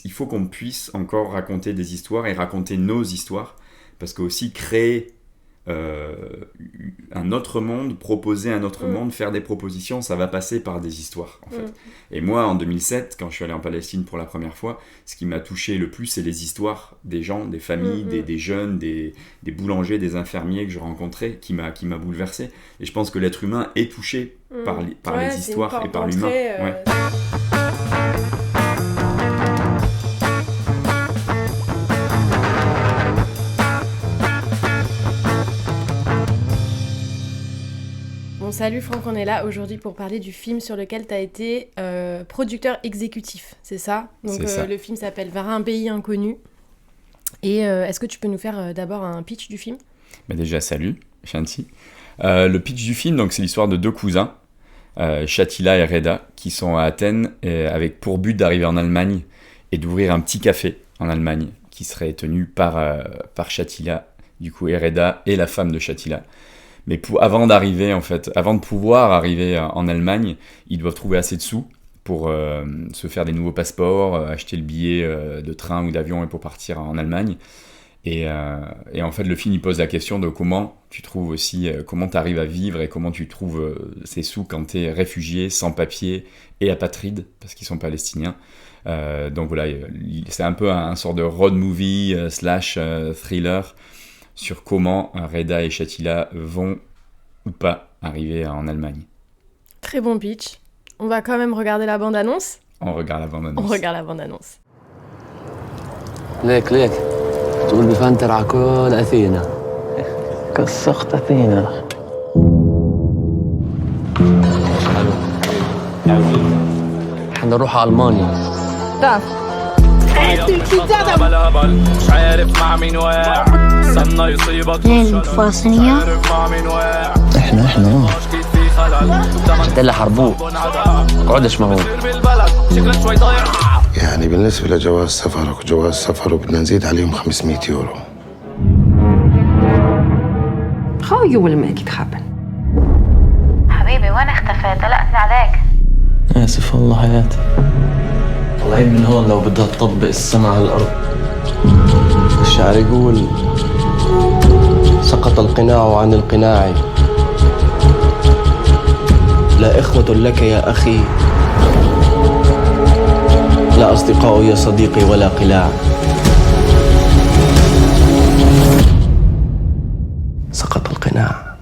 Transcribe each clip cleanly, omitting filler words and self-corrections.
Il faut qu'on puisse encore raconter des histoires et raconter nos histoires, parce que aussi créer euh, un autre monde, proposer un autre monde, faire des propositions, ça va passer par des histoires en fait. Et moi en 2007, quand je suis allé en Palestine pour la première fois, ce qui m'a touché le plus, c'est les histoires des gens, des familles, des jeunes, des boulangers, des infirmiers que je rencontrais, qui m'a bouleversé. Et je pense que l'être humain est touché par les histoires et par l'humain. Ouais. Bon, salut Franck, on est là aujourd'hui pour parler du film sur lequel tu as été producteur exécutif, c'est ça? Donc C'est ça. le film s'appelle Vers un pays inconnu. Et est-ce que tu peux nous faire d'abord un pitch du film? Bah déjà, salut, Shanti. Le pitch du film, donc, c'est l'histoire de deux cousins, Shatila et Reda, qui sont à Athènes avec pour but d'arriver en Allemagne et d'ouvrir un petit café en Allemagne qui serait tenu par Shatila, du coup, et Reda et la femme de Shatila. Mais avant de pouvoir arriver en Allemagne, ils doivent trouver assez de sous pour se faire des nouveaux passeports, acheter le billet de train ou d'avion et pour partir en Allemagne. Et en fait, le film il pose la question de comment tu trouves aussi, comment tu arrives à vivre et comment tu trouves ces sous quand tu es réfugié, sans papier et apatride, parce qu'ils sont palestiniens. Donc voilà, c'est un peu un sort de road movie slash thriller sur comment Reda et Shatila vont ou pas arriver en Allemagne. Très bon pitch. On va quand même regarder la bande-annonce. On regarde la On bande-annonce. regarde la bande-annonce. ليك تقول بفنتر على كل أثينا كسخت أثينا حنروح على ألمانيا مش عارف مع مين واقع استنى يصيبك الفلسطينية إحنا قلت حربوك اقعدش معهم شكلك شوي ضايع يعني بالنسبة لجواز سفرك وجواز سفره بدنا نزيد عليهم 500 يورو. خوي ولا ما أكيد خابن حبيبي وين اختفيت؟ قلقتني عليك. آسف والله حياتي طلعين من هون لو بدها تطبق السما على الأرض الشعر يقول سقط القناع عن القناع لا إخوة لك يا أخي لا أصدقاء يا صديقي ولا قلاع سقط القناع.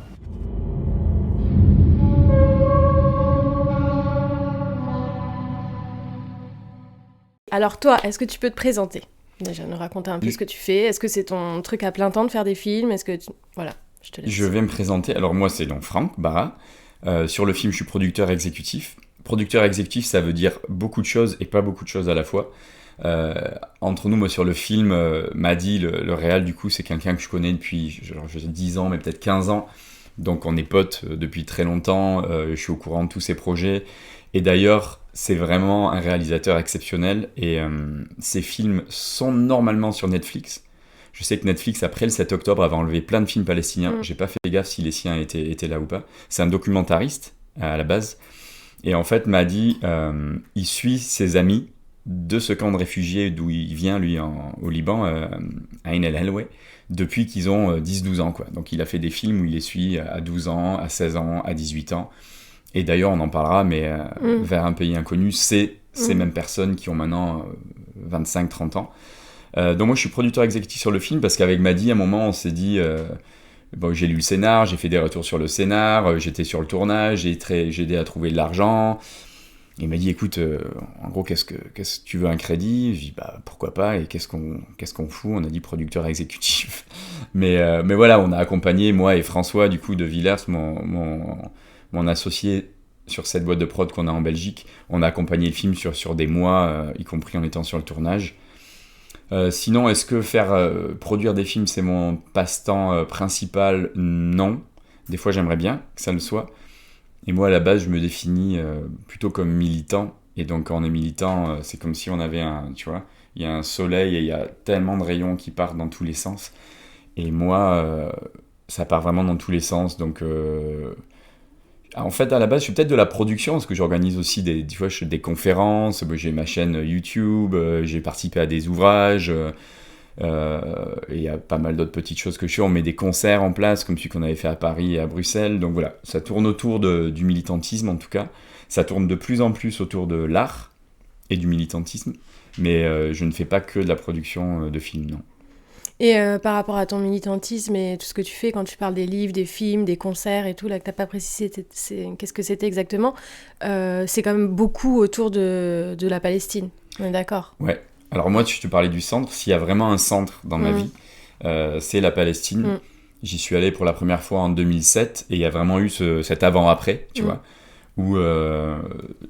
Alors toi, est-ce que tu peux te présenter? Déjà, nous raconter un peu ce que tu fais. Est-ce que c'est ton truc à plein temps de faire des films? Est-ce que Voilà, je te laisse. Je vais me présenter. Alors moi, c'est donc Franck Barra. Sur le film, je suis producteur exécutif. Producteur exécutif, ça veut dire beaucoup de choses et pas beaucoup de choses à la fois. Entre nous, moi, sur le film, Madi, le réal, du coup, c'est quelqu'un que je connais depuis genre, 10 ans, mais peut-être 15 ans. Donc on est potes depuis très longtemps. Je suis au courant de tous ses projets. Et d'ailleurs, c'est vraiment un réalisateur exceptionnel. Et ses films sont normalement sur Netflix. Je sais que Netflix, après le 7 octobre, avait enlevé plein de films palestiniens. J'ai pas fait gaffe si les siens étaient là ou pas. C'est un documentariste, à la base. Et en fait, Madi, il suit ses amis de ce camp de réfugiés d'où il vient, lui, au Liban, à Ain el-Helwé, depuis qu'ils ont 10-12 ans, quoi. Donc il a fait des films où il les suit à 12 ans, à 16 ans, à 18 ans. Et d'ailleurs, on en parlera, mais Vers un pays inconnu, c'est ces mêmes personnes qui ont maintenant 25-30 ans. Donc moi, je suis producteur exécutif sur le film, parce qu'avec Madi, à un moment, on s'est dit... Bon, j'ai lu le scénar, j'ai fait des retours sur le scénar, j'étais sur le tournage, j'ai aidé à trouver de l'argent. Il m'a dit, écoute, en gros, qu'est-ce que tu veux un crédit? J'ai dit, bah pourquoi pas, et qu'est-ce qu'on fout? On a dit producteur exécutif. mais voilà, on a accompagné, moi et François, du coup, de Villers, mon associé sur cette boîte de prod qu'on a en Belgique. On a accompagné le film sur des mois, y compris en étant sur le tournage. Sinon, est-ce que produire des films, c'est mon passe-temps principal? Non. Des fois, j'aimerais bien que ça le soit. Et moi, à la base, je me définis plutôt comme militant. Et donc, quand on est militant, c'est comme si on avait tu vois, il y a un soleil et il y a tellement de rayons qui partent dans tous les sens. Et moi, ça part vraiment dans tous les sens. Donc, En fait, à la base, je suis peut-être de la production, parce que j'organise aussi des fois, je fais des conférences, j'ai ma chaîne YouTube, j'ai participé à des ouvrages, et il y a pas mal d'autres petites choses que je fais. On met des concerts en place, comme celui qu'on avait fait à Paris et à Bruxelles. Donc voilà, ça tourne autour du militantisme, en tout cas. Ça tourne de plus en plus autour de l'art et du militantisme, mais je ne fais pas que de la production de films, non. Et par rapport à ton militantisme et tout ce que tu fais quand tu parles des livres, des films, des concerts et tout, là que t'as pas précisé qu'est-ce que c'était exactement, c'est quand même beaucoup autour de la Palestine, on est d'accord? Ouais, alors moi je te parlais du centre, s'il y a vraiment un centre dans ma vie, c'est la Palestine. J'y suis allé pour la première fois en 2007 et il y a vraiment eu cet avant-après, tu vois, où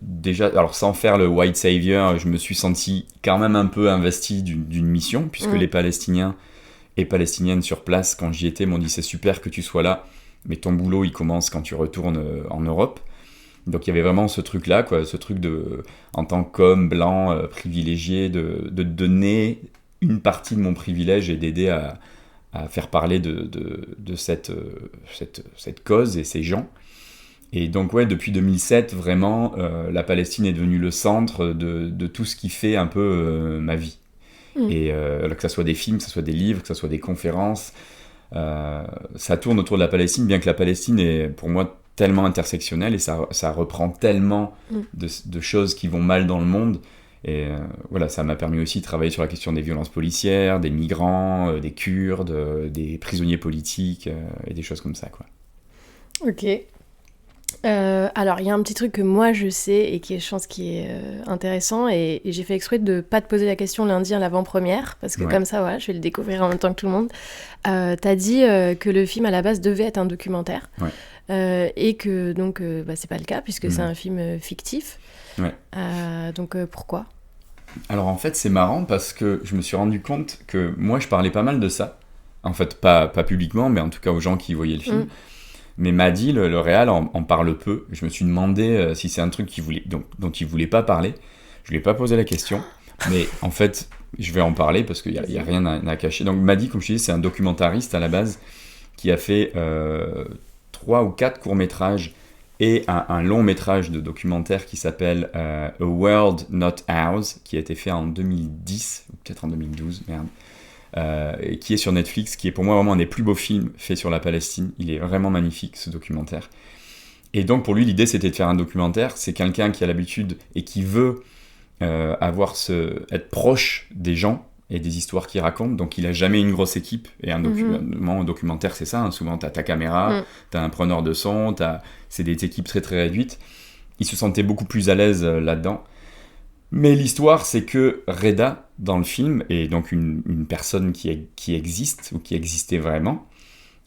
déjà, alors sans faire le white savior, je me suis senti quand même un peu investi d'une mission, puisque les Palestiniens et Palestiniennes sur place, quand j'y étais, m'ont dit c'est super que tu sois là, mais ton boulot il commence quand tu retournes en Europe. Donc il y avait vraiment ce truc-là, quoi, ce truc de, en tant qu'homme blanc privilégié, de donner une partie de mon privilège et d'aider à faire parler de cette cause et ces gens. Et donc ouais, depuis 2007, vraiment, la Palestine est devenue le centre de tout ce qui fait un peu ma vie. Et que ça soit des films, que ça soit des livres, que ça soit des conférences, ça tourne autour de la Palestine, bien que la Palestine est pour moi tellement intersectionnelle et ça reprend tellement de choses qui vont mal dans le monde. Et voilà, ça m'a permis aussi de travailler sur la question des violences policières, des migrants, des Kurdes, des prisonniers politiques et des choses comme ça, quoi. Ok. Alors, il y a un petit truc que moi je sais et qui est, je pense, qui est intéressant et j'ai fait exprès de pas te poser la question lundi à l'avant-première parce que comme ça, voilà, je vais le découvrir en même temps que tout le monde. T'as dit que le film à la base devait être un documentaire et que donc c'est pas le cas puisque c'est un film fictif. Donc pourquoi ? Alors en fait, c'est marrant parce que je me suis rendu compte que moi je parlais pas mal de ça. En fait, pas publiquement, mais en tout cas aux gens qui voyaient le film. Mais Madi, le réal, en parle peu. Je me suis demandé si c'est un truc dont il voulait pas parler. Je lui ai pas posé la question, mais en fait, je vais en parler parce qu'il y a rien à cacher. Donc Madi, comme je te dis, c'est un documentariste à la base qui a fait 3 ou 4 courts-métrages et un long-métrage de documentaire qui s'appelle A World Not Ours, qui a été fait en 2010, ou peut-être en 2012, et qui est sur Netflix, qui est pour moi vraiment un des plus beaux films faits sur la Palestine. Il est vraiment magnifique, ce documentaire. Et donc pour lui, l'idée c'était de faire un documentaire. C'est quelqu'un qui a l'habitude et qui veut être proche des gens et des histoires qu'il raconte. Donc il a jamais une grosse équipe. Et un documentaire, c'est ça, hein. Souvent t'as ta caméra, t'as un preneur de son, c'est des équipes très très réduites. Il se sentait beaucoup plus à l'aise là-dedans. Mais l'histoire, c'est que Reda, dans le film, est donc une personne qui existe, ou qui existait vraiment.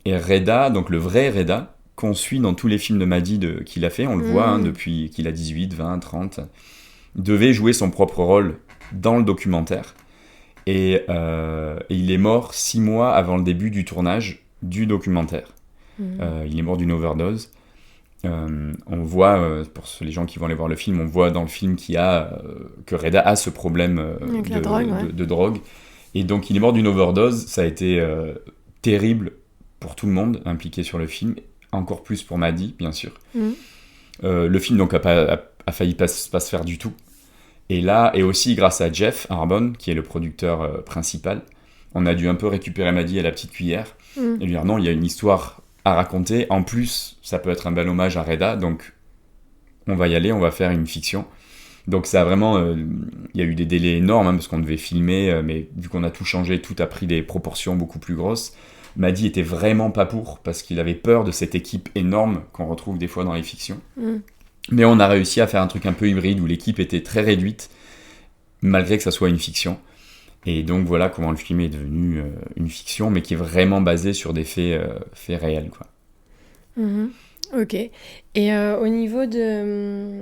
Et Reda, donc le vrai Reda, qu'on suit dans tous les films de Madi qu'il a fait, on le voit depuis qu'il a 18, 20, 30, devait jouer son propre rôle dans le documentaire. Et il est mort 6 mois avant le début du tournage du documentaire. Il est mort d'une overdose. On voit, pour les gens qui vont aller voir le film, on voit dans le film que Reda a ce problème de drogue. Et donc il est mort d'une overdose. Ça a été terrible pour tout le monde impliqué sur le film, encore plus pour Madi, bien sûr. Le film donc a failli pas se faire du tout. Et là, et aussi grâce à Jeff Arbon, qui est le producteur principal, on a dû un peu récupérer Madi à la petite cuillère et lui dire non, il y a une histoire à raconter. En plus, ça peut être un bel hommage à Reda, donc on va y aller, on va faire une fiction. Donc ça a vraiment... il y a eu des délais énormes, parce qu'on devait filmer, mais vu qu'on a tout changé, tout a pris des proportions beaucoup plus grosses. Madi était vraiment pas pour, parce qu'il avait peur de cette équipe énorme qu'on retrouve des fois dans les fictions. Mais on a réussi à faire un truc un peu hybride, où l'équipe était très réduite, malgré que ça soit une fiction. Et donc voilà comment le film est devenu une fiction, mais qui est vraiment basée sur des faits réels, quoi. Ok. Et au niveau de...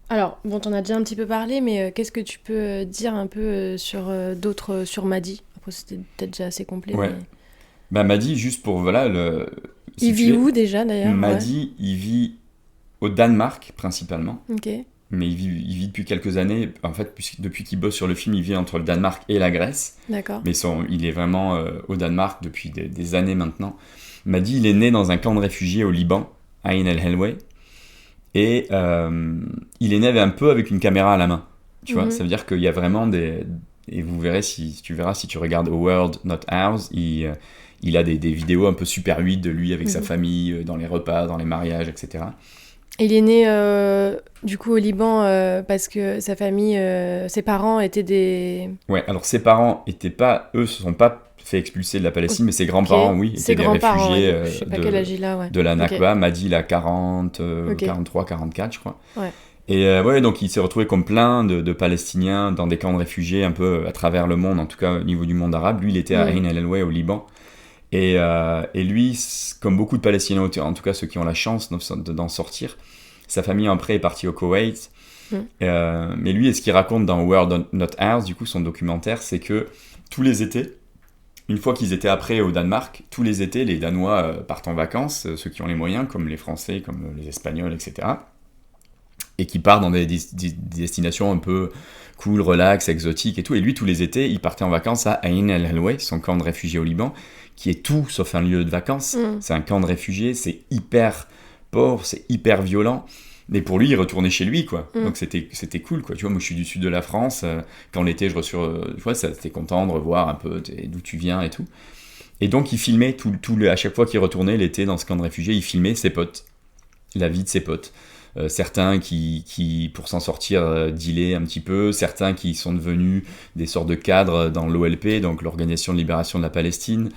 Alors, bon, t'en as déjà un petit peu parlé, mais qu'est-ce que tu peux dire un peu sur Madi ? Après, c'était peut-être déjà assez complet. Ouais. Mais... Madi, juste pour... Voilà, il vit où déjà, d'ailleurs ? Madi, il vit au Danemark, principalement. Ok. Mais il vit depuis quelques années, en fait, depuis qu'il bosse sur le film, il vit entre le Danemark et la Grèce. D'accord. Mais il est vraiment au Danemark depuis des années maintenant. Madi, il est né dans un camp de réfugiés au Liban, Ain el-Helway. Et il est né un peu avec une caméra à la main. Tu vois, ça veut dire qu'il y a vraiment des... Et vous verrez, si tu regardes A World Not Ours, il a des vidéos un peu Super 8 de lui avec sa famille, dans les repas, dans les mariages, etc. Il est né du coup au Liban parce que sa famille, ses parents étaient des... Ouais, alors ses parents étaient pas... Eux se sont pas fait expulser de la Palestine, mais ses grands-parents, oui, étaient des réfugiés je sais pas quel âge il a, ouais. de la Nakba. Madi, il a 40, 43, 44, je crois. Ouais. Et donc il s'est retrouvé comme plein de Palestiniens dans des camps de réfugiés un peu à travers le monde, en tout cas au niveau du monde arabe. Lui, il était à Ain el-Helway au Liban. Et lui, comme beaucoup de Palestiniens, en tout cas ceux qui ont la chance d'en sortir, sa famille après est partie au Koweït. Mais lui, et ce qu'il raconte dans World Not Ours, du coup son documentaire, c'est que tous les étés, une fois qu'ils étaient après au Danemark, tous les étés, les Danois partent en vacances, ceux qui ont les moyens, comme les Français, comme les Espagnols, etc. Et qui partent dans des destinations un peu cool, relax, exotiques et tout. Et lui, tous les étés, il partait en vacances à Ain el-Helway, son camp de réfugiés au Liban, qui est tout sauf un lieu de vacances. C'est un camp de réfugiés, c'est hyper pauvre, c'est hyper violent. Mais pour lui, il retournait chez lui, quoi. Donc c'était cool, quoi. Tu vois, moi, je suis du sud de la France. Quand l'été, je reçois... tu vois, t'es content de revoir un peu d'où tu viens et tout. Et donc, il filmait à chaque fois qu'il retournait l'été dans ce camp de réfugiés, il filmait ses potes, la vie de ses potes. Certains qui, pour s'en sortir, dealaient un petit peu. Certains qui sont devenus des sortes de cadres dans l'OLP, donc l'Organisation de Libération de la Palestine.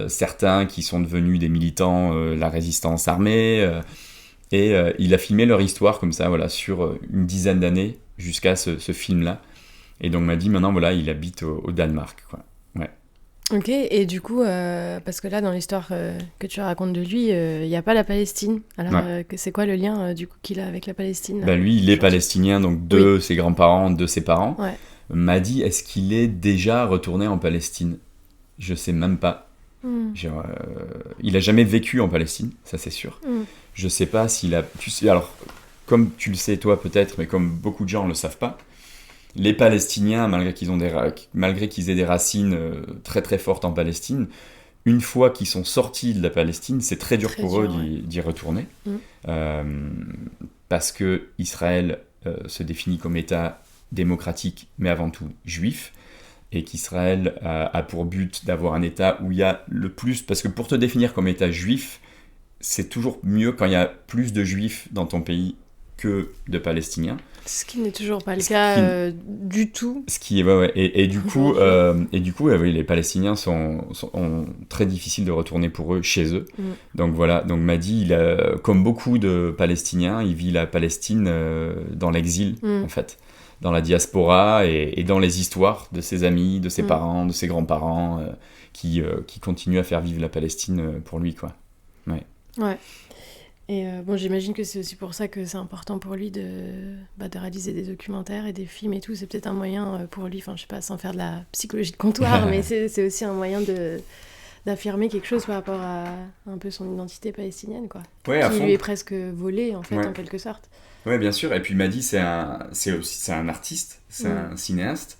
Certains qui sont devenus des militants, la résistance armée... Et il a filmé leur histoire comme ça, voilà, sur une dizaine d'années, jusqu'à ce film-là. Et donc, m'a dit, maintenant, voilà, il habite au Danemark, quoi. Ouais. Ok, et du coup, parce que là, dans l'histoire que tu racontes de lui, il n'y a pas la Palestine. Alors, c'est quoi le lien, du coup, qu'il a avec la Palestine lui, il est palestinien, donc de ses grands-parents, de ses parents. Ouais. M'a dit, est-ce qu'il est déjà retourné en Palestine ? Je sais même pas. Genre, il a jamais vécu en Palestine, ça c'est sûr. Je sais pas s'il a... Tu sais, alors, comme tu le sais toi peut-être, mais comme beaucoup de gens ne le savent pas, les Palestiniens, malgré qu'ils aient des racines très très fortes en Palestine, une fois qu'ils sont sortis de la Palestine, c'est très dur pour eux d'y retourner. Parce que Israël se définit comme État démocratique, mais avant tout juif. Et qu'Israël a pour but d'avoir un État où il y a le plus... Parce que pour te définir comme État juif, c'est toujours mieux quand il y a plus de juifs dans ton pays que de Palestiniens. Ce qui n'est toujours pas le cas du tout. Ce qui est, et du coup, les Palestiniens sont très difficiles de retourner pour eux chez eux. Donc voilà, donc Madi, comme beaucoup de Palestiniens, il vit la Palestine dans l'exil, en fait. Dans la diaspora et dans les histoires de ses amis, de ses parents, de ses grands-parents qui continuent à faire vivre la Palestine pour lui, quoi. Ouais. Et j'imagine que c'est aussi pour ça que c'est important pour lui de réaliser des documentaires et des films et tout. C'est peut-être un moyen pour lui, enfin je sais pas, sans faire de la psychologie de comptoir, mais c'est aussi un moyen d'affirmer quelque chose par rapport à un peu son identité palestinienne, quoi. Ouais, qui lui est presque volée, en fait, en quelque sorte. Ouais, bien sûr. Et puis Madi, c'est un artiste, c'est un cinéaste.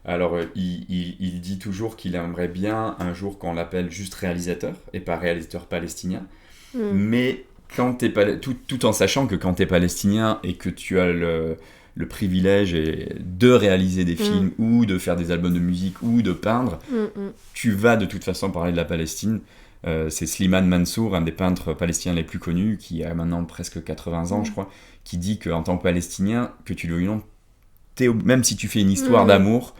Alors, il dit toujours qu'il aimerait bien un jour qu'on l'appelle juste réalisateur et pas réalisateur palestinien. Mais quand tout en sachant que quand t'es palestinien et que tu as le privilège de réaliser des films ou de faire des albums de musique ou de peindre, tu vas de toute façon parler de la Palestine. C'est Slimane Mansour, un des peintres palestiniens les plus connus, qui a maintenant presque 80 ans, je crois, qui dit qu'en tant que Palestinien, que tu le veuilles ou non, même si tu fais une histoire d'amour,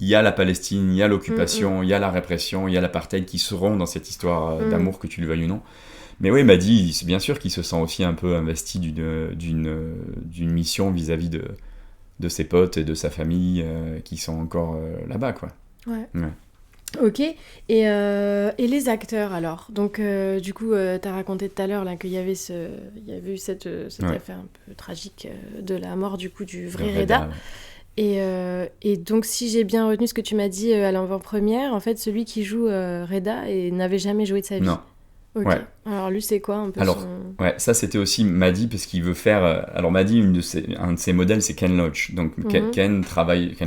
il y a la Palestine, il y a l'occupation, il y a la répression, il y a l'apartheid qui seront dans cette histoire d'amour, que tu le veuilles ou non. Mais oui, il m'a dit, c'est bien sûr qu'il se sent aussi un peu investi d'une mission vis-à-vis de ses potes et de sa famille qui sont encore là-bas, quoi. Ouais. Ok, et les acteurs alors? Donc du coup, t'as raconté tout à l'heure là, qu'il y avait eu cette affaire un peu tragique de la mort du coup du vrai Reda. Et donc si j'ai bien retenu ce que tu m'as dit à l'avant-première, en fait celui qui joue Reda n'avait jamais joué de sa vie. Non. Ok. Ouais. Alors lui c'est quoi un peu ça c'était aussi Madi, parce qu'il veut faire... Alors Madi, un de ses modèles c'est Ken Loach. Donc Ken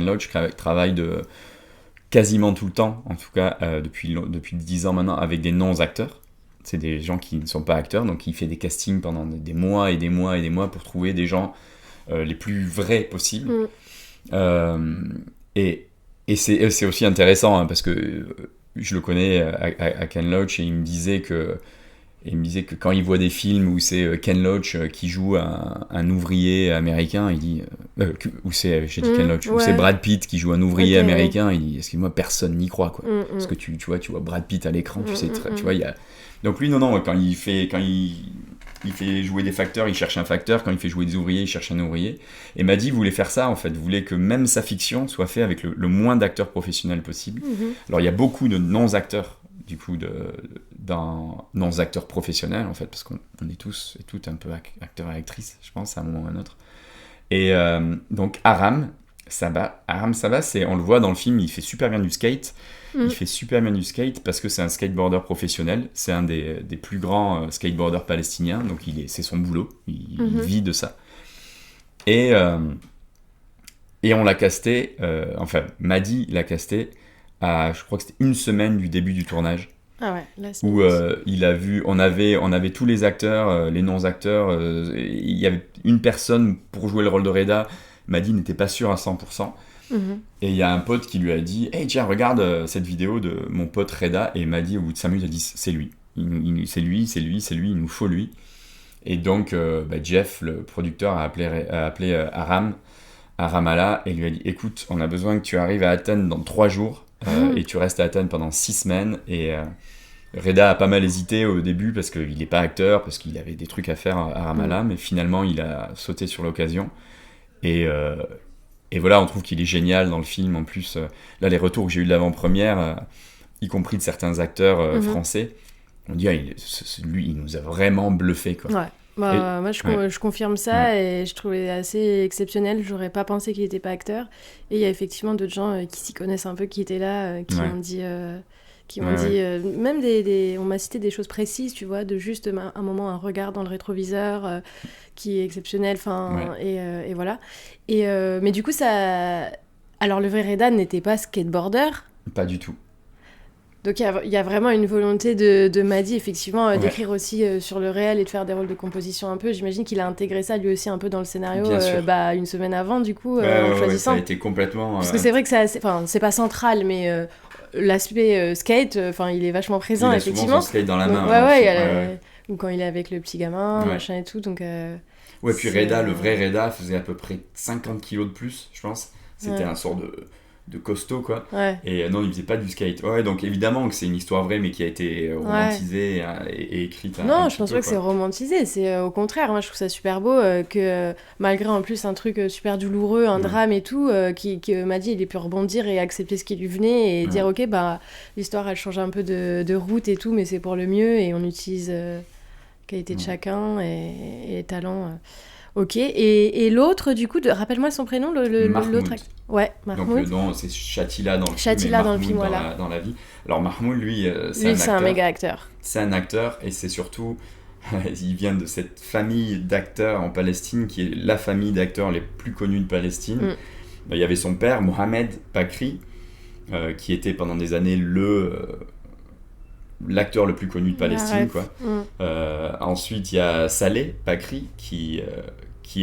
Loach travaille de... quasiment tout le temps, en tout cas depuis 10 ans maintenant, avec des non-acteurs. c'est des gens qui ne sont pas acteurs, donc il fait des castings pendant des mois et des mois et des mois pour trouver des gens les plus vrais possibles. Et c'est aussi intéressant, hein, parce que je le connais à Ken Loach, et il me disait que quand il voit des films où c'est Ken Loach qui joue un ouvrier américain, il dit j'ai dit Ken Loach, ou c'est Brad Pitt qui joue un ouvrier américain, il dit excuse-moi, personne n'y croit, quoi. Parce que tu vois Brad Pitt à l'écran, tu sais tu vois, il y a... Donc lui non, quand il fait jouer des facteurs, il cherche un facteur. Quand il fait jouer des ouvriers, il cherche un ouvrier. Et Madi voulait faire ça, en fait. Voulait que même sa fiction soit faite avec le moins d'acteurs professionnels possible. Alors, il y a beaucoup de non-acteurs, du coup, non-acteurs professionnels, en fait, parce qu'on est tous et toutes un peu acteurs et actrices, je pense, à un moment ou à un autre. Et donc, Aram Saba, on le voit dans le film, il fait super bien du skate. Il fait super bien du skate parce que c'est un skateboarder professionnel. C'est un des plus grands skateboarders palestiniens. Donc c'est son boulot. Il vit de ça. Et on l'a casté, Madi l'a casté je crois que c'était une semaine du début du tournage. Ah ouais, là c'est où on avait tous les acteurs, les non-acteurs. Il y avait une personne pour jouer le rôle de Reda. Madi n'était pas sûr à 100%. Et il y a un pote qui lui a dit « Hey, tiens, regarde cette vidéo de mon pote Reda. » Et Madi, au bout de 5 minutes, a dit « C'est lui. C'est lui, il nous faut lui. » Et donc, Jeff, le producteur, a appelé Aram à Ramallah et lui a dit « Écoute, on a besoin que tu arrives à Athènes dans 3 jours et tu restes à Athènes pendant 6 semaines. » Et Reda a pas mal hésité au début parce qu'il n'est pas acteur, parce qu'il avait des trucs à faire à Ramallah, mais finalement, il a sauté sur l'occasion. Et voilà, on trouve qu'il est génial dans le film. En plus, là, les retours que j'ai eu de l'avant-première, y compris de certains acteurs français, on dit lui, il nous a vraiment bluffé, quoi. Ouais. Moi, je confirme ça et je trouvais assez exceptionnel. J'aurais pas pensé qu'il était pas acteur. Et il y a effectivement d'autres gens qui s'y connaissent un peu, qui étaient là, qui m'ont dit... même on m'a cité des choses précises, tu vois, de juste un moment, un regard dans le rétroviseur qui est exceptionnel, et voilà. Mais du coup, alors le vrai Reda n'était pas skateboarder. Pas du tout. Donc il y a vraiment une volonté de Madi, effectivement, d'écrire aussi sur le réel et de faire des rôles de composition un peu. J'imagine qu'il a intégré ça lui aussi un peu dans le scénario une semaine avant, du coup, en choisissant. Ça a été complètement... Parce que c'est vrai que c'est pas central, mais... l'aspect skate, il est vachement présent, effectivement. Il a souvent son skate dans la main. Ou quand il est avec le petit gamin, machin et tout, donc... puis Reda, le vrai Reda, faisait à peu près 50 kilos de plus, je pense. C'était un sort de costaud, quoi. Et non, il faisait pas du skate. Donc évidemment que c'est une histoire vraie, mais qui a été romantisée et écrite. Non, je pense pas que c'est romantisé. C'est au contraire, moi je trouve ça super beau que malgré en plus un truc super douloureux, un drame et tout, que Madi il ait pu rebondir et accepter ce qui lui venait et dire ok, l'histoire elle change un peu de route et tout, mais c'est pour le mieux et on utilise qualité de chacun et talent. Ok, et l'autre, du coup, rappelle-moi son prénom, l'autre acteur. Ouais, Mahmoud. Donc le nom, c'est Shatila dans le film. Shatila dans le film, voilà. Dans la vie. Alors Mahmoud, lui, c'est un méga acteur. C'est un acteur, et c'est surtout, il vient de cette famille d'acteurs en Palestine, qui est la famille d'acteurs les plus connus de Palestine. Il y avait son père, Mohamed Bakri, qui était pendant des années l'acteur le plus connu de Palestine, quoi. Ensuite, il y a Saleh Bakri, qui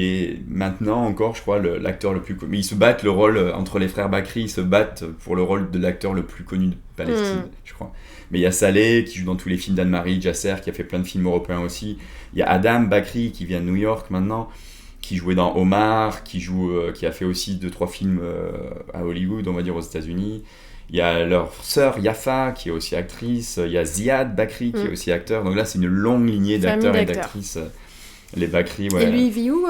est maintenant encore, je crois, l'acteur le plus connu. Mais ils se battent le rôle, entre les frères Bakri, ils se battent pour le rôle de l'acteur le plus connu de Palestine, je crois. Mais il y a Saleh, qui joue dans tous les films d'Anne-Marie Jasser, qui a fait plein de films européens aussi. Il y a Adam Bakri, qui vient de New York maintenant, qui jouait dans Omar, qui a fait aussi 2-3 films à Hollywood, on va dire aux États-Unis. Il y a leur sœur Yafa, qui est aussi actrice. Il y a Ziad Bakri, qui est aussi acteur. Donc là, c'est une longue lignée d'acteurs et d'actrices. Les Bakri, Et lui, il vit où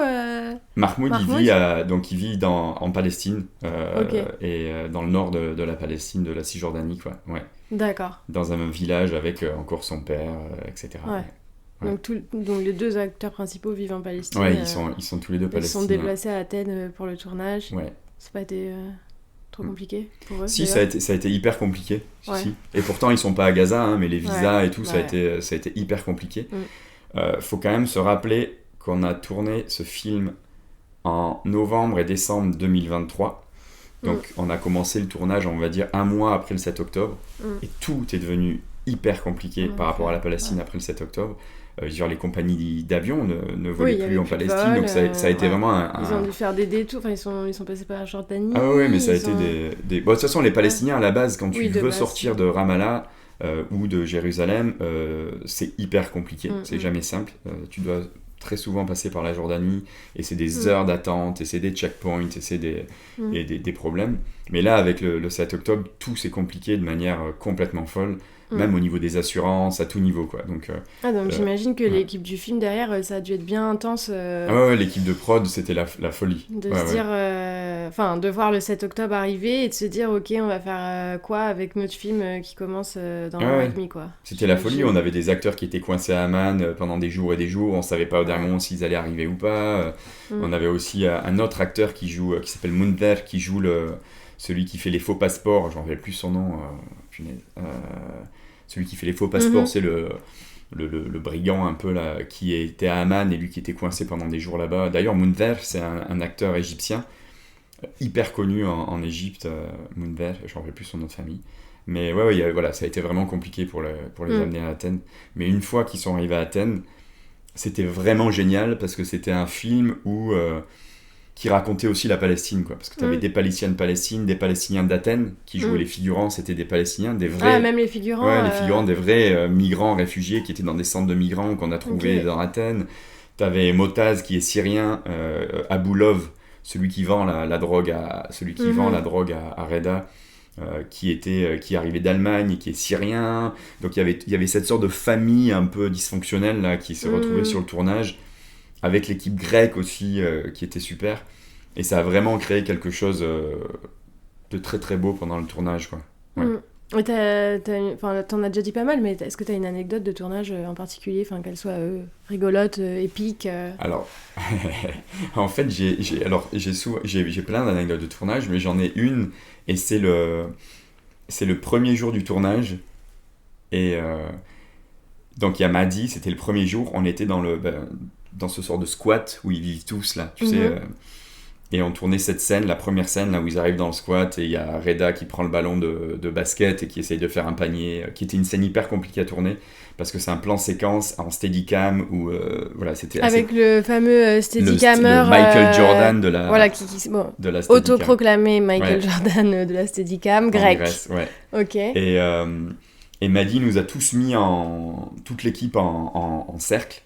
Mahmoud, il vit en Palestine. Et dans le nord de la Palestine, de la Cisjordanie, quoi. Ouais. D'accord. Dans un même village avec encore son père, etc. Donc les 2 acteurs principaux vivent en Palestine. Ouais, ils sont tous les deux palestiniens. Ils sont déplacés à Athènes pour le tournage. Ouais. C'est pas été... trop compliqué pour eux? Si, ça a été hyper compliqué. Si. Et pourtant, ils sont pas à Gaza, mais les visas et tout, ça a été hyper compliqué. Faut quand même se rappeler qu'on a tourné ce film en novembre et décembre 2023. Donc, on a commencé le tournage, on va dire, 1 mois après le 7 octobre. Et tout est devenu hyper compliqué par rapport à la Palestine après le 7 octobre. Genre les compagnies d'avions ne volaient plus en Palestine, donc ça a été vraiment Ils ont dû faire des détours, ils sont passés par la Jordanie. Ah ouais, mais ça a été des... Bon, de toute façon, les Palestiniens, à la base, quand tu veux sortir de Ramallah ou de Jérusalem, c'est hyper compliqué, c'est jamais simple. Tu dois très souvent passer par la Jordanie, et c'est des heures d'attente, et c'est des checkpoints, et c'est des problèmes. Mais là, avec le 7 octobre, tout s'est compliqué de manière complètement folle. Même au niveau des assurances, à tout niveau, quoi. Donc j'imagine que l'équipe du film derrière, ça a dû être bien intense. L'équipe de prod, c'était la folie. De se dire, de voir le 7 octobre arriver et de se dire, ok, on va faire quoi avec notre film qui commence dans un mois et demi, quoi. C'était la folie. On avait des acteurs qui étaient coincés à Amman pendant des jours et des jours. On savait pas au dernier moment s'ils allaient arriver ou pas. On avait aussi un autre acteur qui s'appelle Munther, qui joue celui qui fait les faux passeports. J'en rappelle plus son nom. Celui qui fait les faux passeports, c'est le brigand un peu là, qui était à Amman et lui qui était coincé pendant des jours là-bas. D'ailleurs, Munther, c'est un acteur égyptien hyper connu en Égypte. Munther, je ne rappelle plus son nom de famille. Mais voilà, ça a été vraiment compliqué pour les amener à Athènes. Mais une fois qu'ils sont arrivés à Athènes, c'était vraiment génial parce que c'était un film qui racontait aussi la Palestine, quoi. Parce que tu avais des Palestiniens de Palestine, des Palestiniens d'Athènes qui jouaient les figurants, c'était des Palestiniens, des vrais... Ah, même les figurants. Ouais, les figurants, des vrais migrants réfugiés qui étaient dans des centres de migrants qu'on a trouvés dans Athènes. Tu avais Motaz qui est syrien, Aboulov, celui qui vend la drogue à Reda, qui arrivait d'Allemagne et qui est syrien. Donc il y avait cette sorte de famille un peu dysfonctionnelle là, qui se retrouvait sur le tournage, avec l'équipe grecque aussi qui était super, et ça a vraiment créé quelque chose de très très beau pendant le tournage, quoi. Et t'en as déjà dit pas mal, mais est-ce que t'as une anecdote de tournage en particulier, qu'elle soit rigolote, épique Alors, en fait, j'ai plein d'anecdotes de tournage, mais j'en ai une, et c'est le premier jour du tournage, et donc il y a Madi, c'était le premier jour, on était dans ce sort de squat où ils vivent tous là, tu sais, et on tournait cette scène, la première scène là où ils arrivent dans le squat et il y a Reda qui prend le ballon de basket et qui essaye de faire un panier, qui était une scène hyper compliquée à tourner parce que c'est un plan séquence en steadicam où c'était avec le fameux steadicammer le Michael Jordan de la de la autoproclamé Michael Jordan de la steadicam grec. Grèce, ouais. Ok. Et Madi nous a tous mis toute l'équipe en cercle.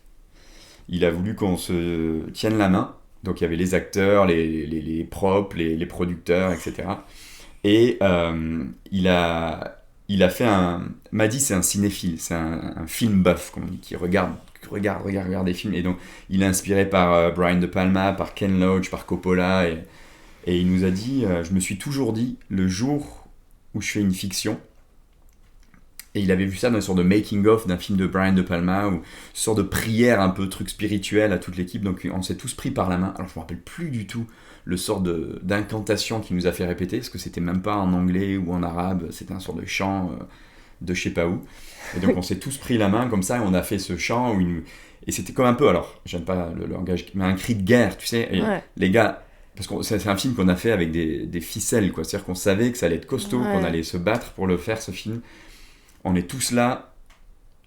Il a voulu qu'on se tienne la main. Donc il y avait les acteurs, les props, les producteurs, etc. Et il a fait Madi, c'est un cinéphile, c'est un film buff, comme on dit, qui regarde des films. Et donc il est inspiré par Brian De Palma, par Ken Loach, par Coppola. Et il nous a dit, je me suis toujours dit, le jour où je fais une fiction, et il avait vu ça dans une sorte de making-of d'un film de Brian De Palma, ou une sorte de prière un peu truc spirituel à toute l'équipe, donc on s'est tous pris par la main. Alors je me rappelle plus du tout le sort d'incantation qu'il nous a fait répéter, parce que c'était même pas en anglais ou en arabe, c'était un sort de chant de je sais pas où. Et donc on s'est tous pris la main comme ça, et on a fait ce chant, et c'était comme un peu, alors j'aime pas le langage, mais un cri de guerre, tu sais, et les gars... Parce que c'est un film qu'on a fait avec des ficelles, quoi. C'est-à-dire qu'on savait que ça allait être costaud, qu'on allait se battre pour le faire, ce film. On est tous là,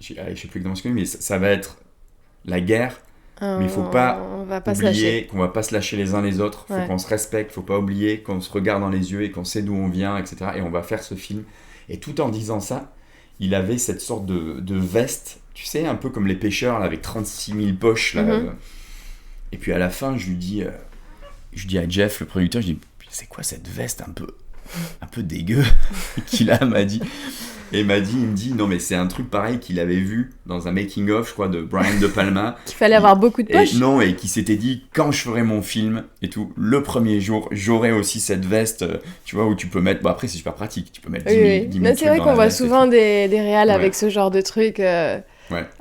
je sais plus exactement ce que c'est, mais ça va être la guerre, mais il faut pas oublier qu'on va pas se lâcher les uns les autres, faut qu'on se respecte, faut pas oublier qu'on se regarde dans les yeux et qu'on sait d'où on vient, etc. Et on va faire ce film. Et tout en disant ça, il avait cette sorte de veste, tu sais, un peu comme les pêcheurs, là, avec 36 000 poches. Là, Et puis à la fin, je dis à Jeff, le producteur, je dis, c'est quoi cette veste un peu dégueu qu'il m'a dit. Et il me dit, non mais c'est un truc pareil qu'il avait vu dans un making-of, je crois, de Brian De Palma. Qu'il fallait avoir beaucoup de poches. Et qui s'était dit, quand je ferai mon film et tout, le premier jour, j'aurai aussi cette veste, tu vois, où tu peux mettre... Bon, après, c'est super pratique, tu peux mettre 10 000 trucs. C'est vrai qu'on voit souvent des réals avec ce genre de trucs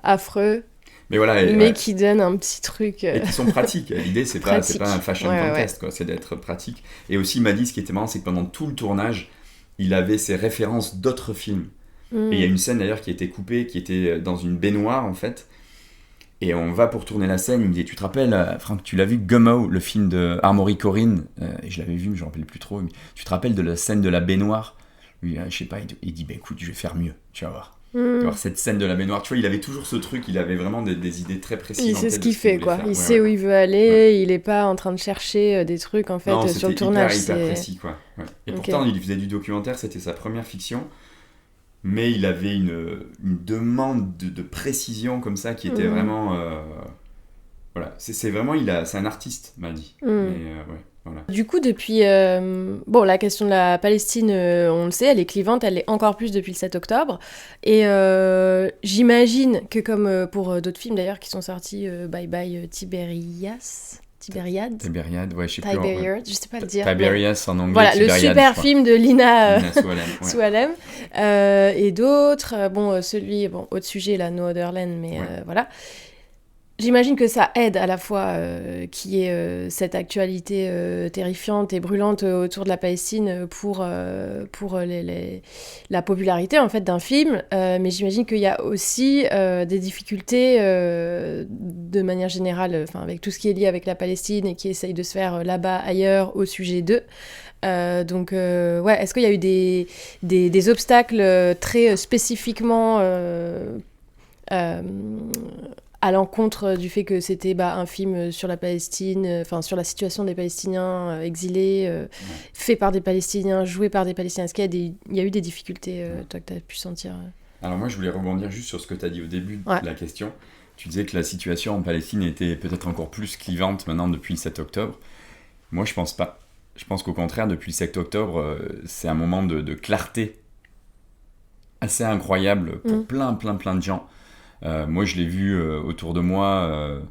affreux. Mais voilà, qui donnent un petit truc. Et qui sont pratiques. L'idée, c'est pas un fashion contest, quoi, c'est d'être pratique. Et aussi, il m'a dit, ce qui était marrant, c'est que pendant tout le tournage, il avait ses références d'autres films. Et il y a une scène d'ailleurs qui a été coupée, qui était dans une baignoire en fait. Et on va pour tourner la scène, il me dit, tu te rappelles, Franck, tu l'as vu, Gummo, le film de Armory Corrine, et je l'avais vu, mais je ne me rappelle plus trop. Tu te rappelles de la scène de la baignoire? Lui, je sais pas, il dit, écoute, je vais faire mieux, tu vas voir. Alors, cette scène de la baignoire, tu vois, il avait toujours ce truc, il avait vraiment des idées très précises. Il sait ce qu'il qu'il fait, voulait quoi. faire. Il sait où il veut aller, il est pas en train de chercher des trucs, en fait, Non, sur le tournage. Hyper précis, quoi. Ouais. Et Ok. pourtant, il faisait du documentaire, c'était sa première fiction, mais il avait une demande de précision comme ça qui était vraiment... Voilà, c'est vraiment, c'est un artiste, m'a dit. Mais ouais, voilà. Du coup, depuis... bon, la question de la Palestine, on le sait, elle est clivante, elle l'est encore plus depuis le 7 octobre. Et j'imagine que comme pour d'autres films, d'ailleurs, qui sont sortis, Bye Bye Tiberiade, Tiberiade, ouais, je sais plus. Tiberiade, je sais pas le dire. Tiberias en anglais, Voilà, Tiberiade, le super film de Lina Lina Soualem, ouais. Soualem, et d'autres. Bon, celui, autre sujet, là, No Other Land, mais voilà. J'imagine que ça aide à la fois qu'il y ait cette actualité terrifiante et brûlante autour de la Palestine pour la popularité en fait d'un film, mais j'imagine qu'il y a aussi des difficultés de manière générale, avec tout ce qui est lié avec la Palestine et qui essaye de se faire là-bas, ailleurs, au sujet d'eux. Donc, ouais, est-ce qu'il y a eu des obstacles très spécifiquement à l'encontre du fait que c'était un film sur la Palestine, sur la situation des Palestiniens exilés, fait par des Palestiniens, joué par des Palestiniens. Est-ce qu'il y a eu des difficultés, toi, que tu as pu sentir Alors moi, je voulais rebondir juste sur ce que tu as dit au début de la question. Tu disais que la situation en Palestine était peut-être encore plus clivante maintenant depuis le 7 octobre. Moi, je pense pas. Je pense qu'au contraire, depuis le 7 octobre, c'est un moment de clarté assez incroyable pour plein de gens. Moi, je l'ai vu autour de moi.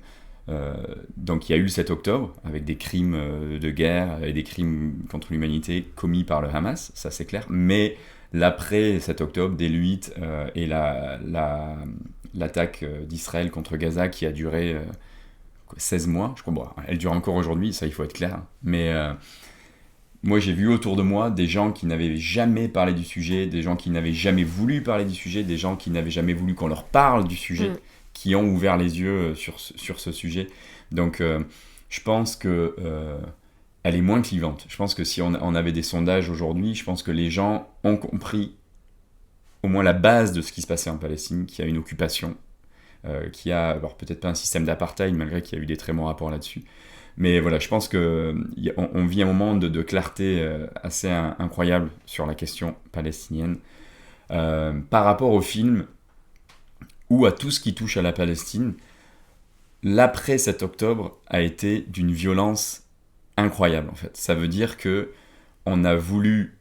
Donc, il y a eu le 7 octobre avec des crimes de guerre et des crimes contre l'humanité commis par le Hamas, ça c'est clair. Mais l'après 7 octobre, dès le 8, et l'attaque d'Israël contre Gaza qui a duré 16 mois, je crois. Bon, elle dure encore aujourd'hui, ça il faut être clair. Mais moi, j'ai vu autour de moi des gens qui n'avaient jamais parlé du sujet, des gens qui n'avaient jamais voulu parler du sujet, des gens qui n'avaient jamais voulu qu'on leur parle du sujet, qui ont ouvert les yeux sur ce sujet. Donc, je pense que elle est moins clivante. Je pense que si on avait des sondages aujourd'hui, je pense que les gens ont compris au moins la base de ce qui se passait en Palestine, qu'il y a une occupation, qu'il y a, alors peut-être pas un système d'apartheid, malgré qu'il y a eu des très bons rapports là-dessus. Mais voilà, je pense qu'on vit un moment de clarté assez incroyable sur la question palestinienne. Par rapport au film, ou à tout ce qui touche à la Palestine, l'après 7 octobre a été d'une violence incroyable, en fait. Ça veut dire qu'on a voulu,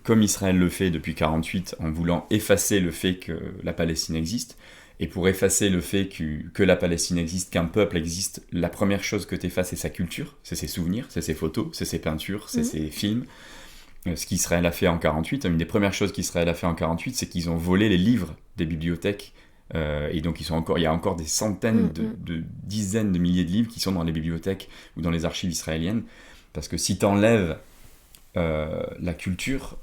comme Israël le fait depuis 1948, en voulant effacer le fait que la Palestine existe. Et pour effacer le fait que la Palestine existe, qu'un peuple existe, la première chose que tu effaces, c'est sa culture, c'est ses souvenirs, c'est ses photos, c'est ses peintures, c'est ses films. Ce qu'Israël a fait en 1948, une des premières choses qu'Israël a fait en 1948, c'est qu'ils ont volé les livres des bibliothèques. Et donc il y a encore des centaines de dizaines de milliers de livres qui sont dans les bibliothèques ou dans les archives israéliennes. Parce que si tu enlèves la culture...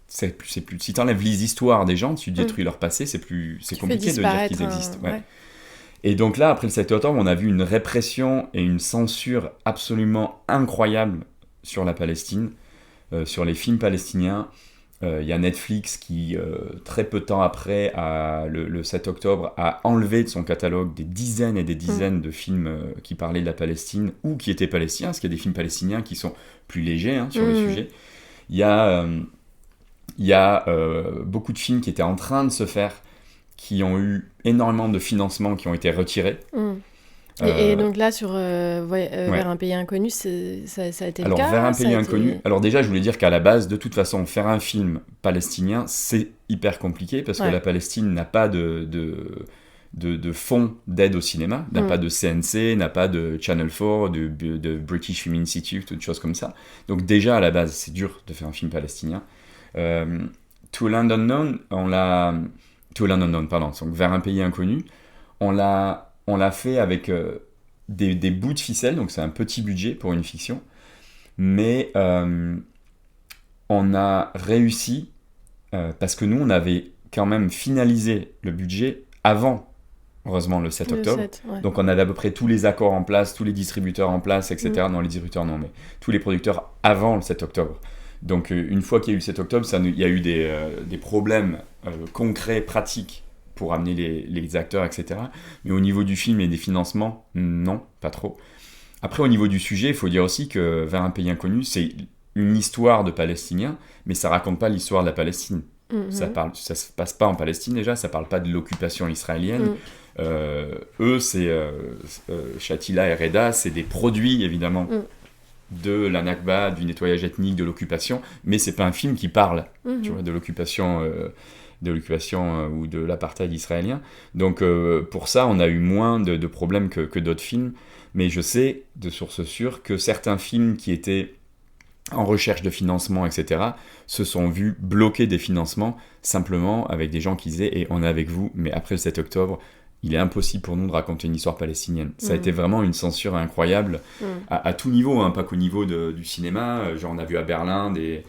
c'est plus, si tu enlèves les histoires des gens, tu détruis leur passé, c'est compliqué de dire qu'ils existent. Ouais. Et donc là, après le 7 octobre, on a vu une répression et une censure absolument incroyable sur la Palestine, sur les films palestiniens. Il y a Netflix qui, très peu de temps après, le 7 octobre, a enlevé de son catalogue des dizaines et des dizaines de films qui parlaient de la Palestine ou qui étaient palestiniens, parce qu'il y a des films palestiniens qui sont plus légers sur le sujet. Il y a beaucoup de films qui étaient en train de se faire, qui ont eu énormément de financements qui ont été retirés. Et donc là, sur Vers un pays inconnu, ça a été le cas. Alors, Vers un pays inconnu, alors déjà, je voulais dire qu'à la base, de toute façon, faire un film palestinien, c'est hyper compliqué, parce que la Palestine n'a pas de fonds d'aide au cinéma, n'a pas de CNC, n'a pas de Channel 4, de British Film Institute, ou de choses comme ça. Donc déjà, à la base, c'est dur de faire un film palestinien. To a Land Unknown, donc Vers un pays inconnu, on l'a fait avec des bouts de ficelle, donc c'est un petit budget pour une fiction, mais on a réussi, parce que nous, on avait quand même finalisé le budget avant, heureusement, le 7 octobre. Donc on avait à peu près tous les accords en place, tous les distributeurs en place, etc. Non, les distributeurs non, mais tous les producteurs avant le 7 octobre. Donc une fois qu'il y a eu le 7 octobre, il y a eu des problèmes concrets, pratiques, pour amener les acteurs, etc. Mais au niveau du film et des financements, non, pas trop. Après, au niveau du sujet, il faut dire aussi que Vers un pays inconnu, c'est une histoire de Palestiniens, mais ça raconte pas l'histoire de la Palestine. Ça se passe pas en Palestine déjà, ça parle pas de l'occupation israélienne. Eux, c'est Shatila et Reda, c'est des produits évidemment de la Nakba, du nettoyage ethnique, de l'occupation, mais c'est pas un film qui parle, tu vois, de l'occupation ou de l'apartheid israélien. Donc pour ça, on a eu moins de problèmes que d'autres films, mais je sais de sources sûres que certains films qui étaient en recherche de financement, etc., se sont vus bloquer des financements simplement avec des gens qui disaient « Et on est avec vous, mais après le 7 octobre, il est impossible pour nous de raconter une histoire palestinienne. » Ça a été vraiment une censure incroyable à tout niveau, hein, pas qu'au niveau du cinéma. Genre on a vu à Berlin des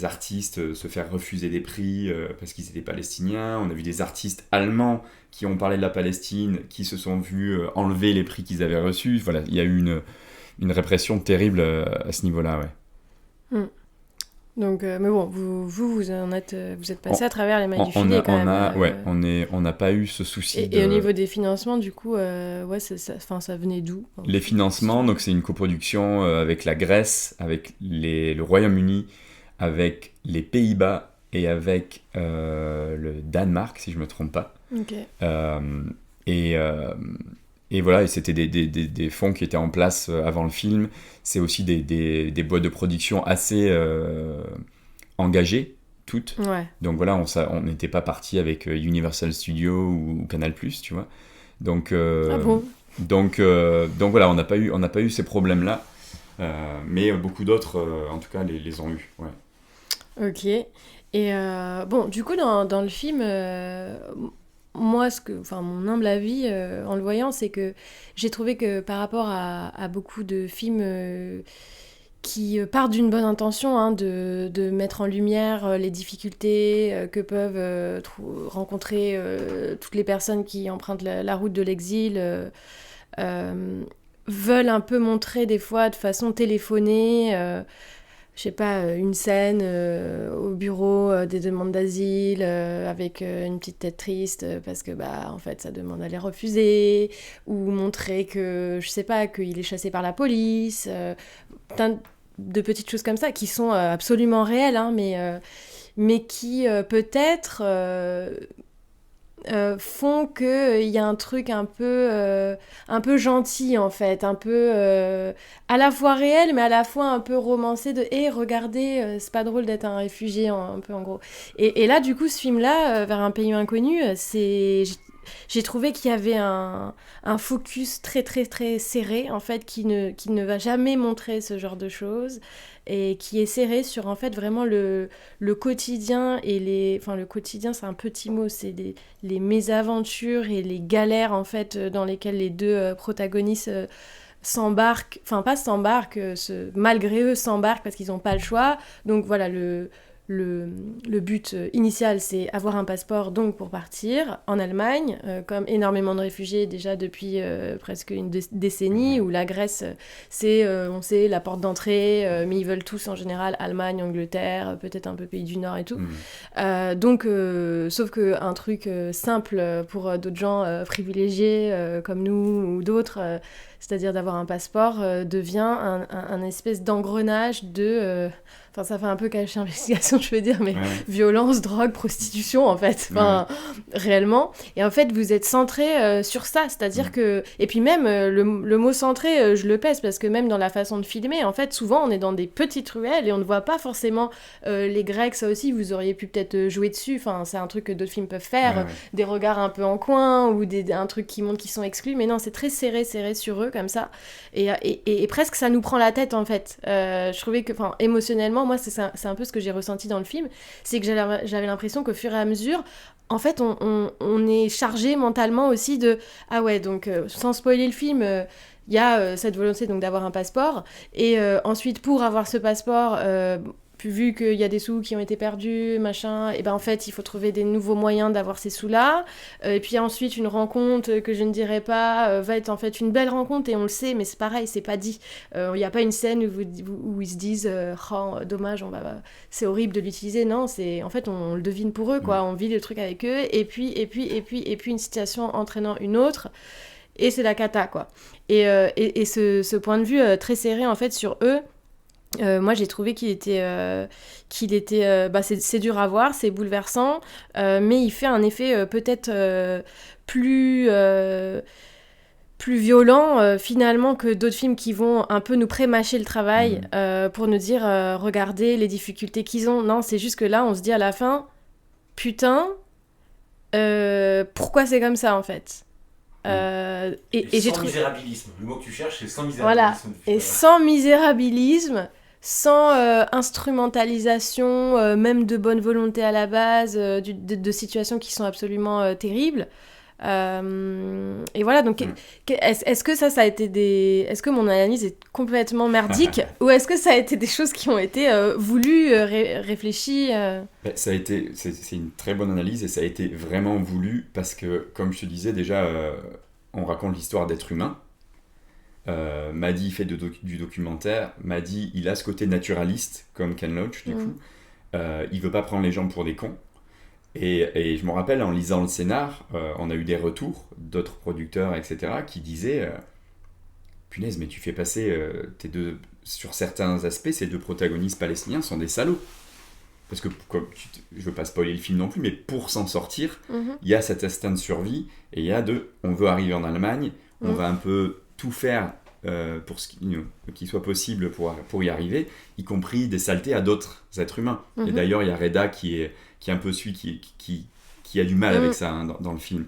artistes se faire refuser des prix parce qu'ils étaient palestiniens. On a vu des artistes allemands qui ont parlé de la Palestine, qui se sont vus enlever les prix qu'ils avaient reçus. Voilà, il y a eu une répression terrible à ce niveau-là, ouais. Donc, mais bon, vous êtes passé à travers les mailles du filet quand même. On n'a pas eu ce souci. Et au niveau des financements, du coup, ça venait d'où ? Les financements, donc c'est une coproduction avec la Grèce, avec le Royaume-Uni, avec les Pays-Bas et avec le Danemark, si je me trompe pas. Ok. Et voilà, et c'était des fonds qui étaient en place avant le film. C'est aussi des boîtes de production assez engagées, toutes. Ouais. Donc voilà, on n'était pas parti avec Universal Studios ou Canal+, tu vois. Donc, bon. donc voilà, on n'a pas eu ces problèmes-là. Mais beaucoup d'autres, en tout cas, les ont eus. Ouais. Ok. Et bon, du coup, dans le film... Moi, mon humble avis en le voyant, c'est que j'ai trouvé que par rapport à beaucoup de films qui partent d'une bonne intention, hein, de mettre en lumière les difficultés que peuvent rencontrer toutes les personnes qui empruntent la route de l'exil, veulent un peu montrer des fois de façon téléphonée... je sais pas, une scène au bureau des demandes d'asile avec une petite tête triste parce que en fait sa demande elle est refusée, ou montrer que je sais pas, qu'il est chassé par la police, plein de petites choses comme ça qui sont absolument réelles, hein, mais qui peut-être font qu'il y a un truc un peu gentil en fait, un peu à la fois réel mais à la fois un peu romancé de regardez, c'est pas drôle d'être un réfugié un peu en gros. Et là du coup ce film là, Vers un pays inconnu, j'ai trouvé qu'il y avait un focus très très très serré en fait, qui ne va jamais montrer ce genre de choses, et qui est serré sur en fait vraiment le quotidien et le quotidien c'est un petit mot, c'est les mésaventures et les galères en fait dans lesquelles les deux protagonistes s'embarquent, malgré eux s'embarquent parce qu'ils n'ont pas le choix. Donc voilà, le but initial, c'est avoir un passeport donc pour partir en Allemagne, comme énormément de réfugiés déjà depuis presque une décennie, où la Grèce, c'est, on sait, la porte d'entrée, mais ils veulent tous en général Allemagne, Angleterre, peut-être un peu pays du Nord et tout. Donc, sauf qu'un truc simple pour d'autres gens privilégiés comme nous ou d'autres, c'est-à-dire d'avoir un passeport, devient un espèce d'engrenage de... Enfin, ça fait un peu cacher investigation, je veux dire, mais violence, drogue, prostitution, en fait. Enfin, réellement. Et en fait, vous êtes centré sur ça, c'est-à-dire que... Et puis même, le mot centré, je le pèse, parce que même dans la façon de filmer, en fait, souvent, on est dans des petites ruelles et on ne voit pas forcément les Grecs. Ça aussi, vous auriez pu peut-être jouer dessus. Enfin, c'est un truc que d'autres films peuvent faire. Des regards un peu en coin ou un truc qui montre qu'ils sont exclus. Mais non, c'est très serré sur eux, comme ça. Et presque, ça nous prend la tête, en fait. Je trouvais que, émotionnellement, moi, c'est un peu ce que j'ai ressenti dans le film, c'est que j'avais l'impression qu'au fur et à mesure, en fait, on est chargé mentalement aussi de... Ah ouais, donc, sans spoiler le film, il y a cette volonté donc, d'avoir un passeport, et ensuite, pour avoir ce passeport... puis vu qu'il y a des sous qui ont été perdus, machin, et ben en fait, il faut trouver des nouveaux moyens d'avoir ces sous-là. Et puis ensuite, une rencontre que je ne dirais pas va être en fait une belle rencontre, et on le sait, mais c'est pareil, c'est pas dit. Il n'y a pas une scène où ils se disent oh, dommage, c'est horrible de l'utiliser. Non, c'est en fait, on le devine pour eux, quoi. On vit le truc avec eux, et puis une situation entraînant une autre. Et c'est la cata, quoi. Et ce point de vue très serré, en fait, sur eux, moi, j'ai trouvé qu'il était c'est dur à voir, c'est bouleversant, mais il fait un effet peut-être plus violent, finalement, que d'autres films qui vont un peu nous pré-mâcher le travail pour nous dire, regardez les difficultés qu'ils ont. Non, c'est juste que là, on se dit à la fin, putain, pourquoi c'est comme ça, en fait ? Et sans misérabilisme. Le mot que tu cherches, c'est sans misérabilisme. Voilà, et sans misérabilisme, sans instrumentalisation, même de bonne volonté à la base, de situations qui sont absolument terribles. Et voilà, donc est-ce que ça a été est-ce que mon analyse est complètement merdique ou est-ce que ça a été des choses qui ont été voulues, réfléchies Ça a été, c'est une très bonne analyse et ça a été vraiment voulu parce que, comme je te disais déjà, on raconte l'histoire d'êtres humains. Maddy fait du documentaire. Maddy, il a ce côté naturaliste comme Ken Loach, du coup. Il veut pas prendre les gens pour des cons. Et je me rappelle, en lisant le scénar, on a eu des retours d'autres producteurs, etc., qui disaient punaise, mais tu fais passer sur certains aspects, ces deux protagonistes palestiniens sont des salauds. Parce que, je veux pas spoiler le film non plus, mais pour s'en sortir, il y a cet instinct de survie, et il y a on veut arriver en Allemagne, on va un peu tout faire pour ce qui soit possible pour y arriver, y compris des saletés à d'autres êtres humains. Et d'ailleurs, il y a Reda qui est un peu celui qui a du mal avec ça dans le film.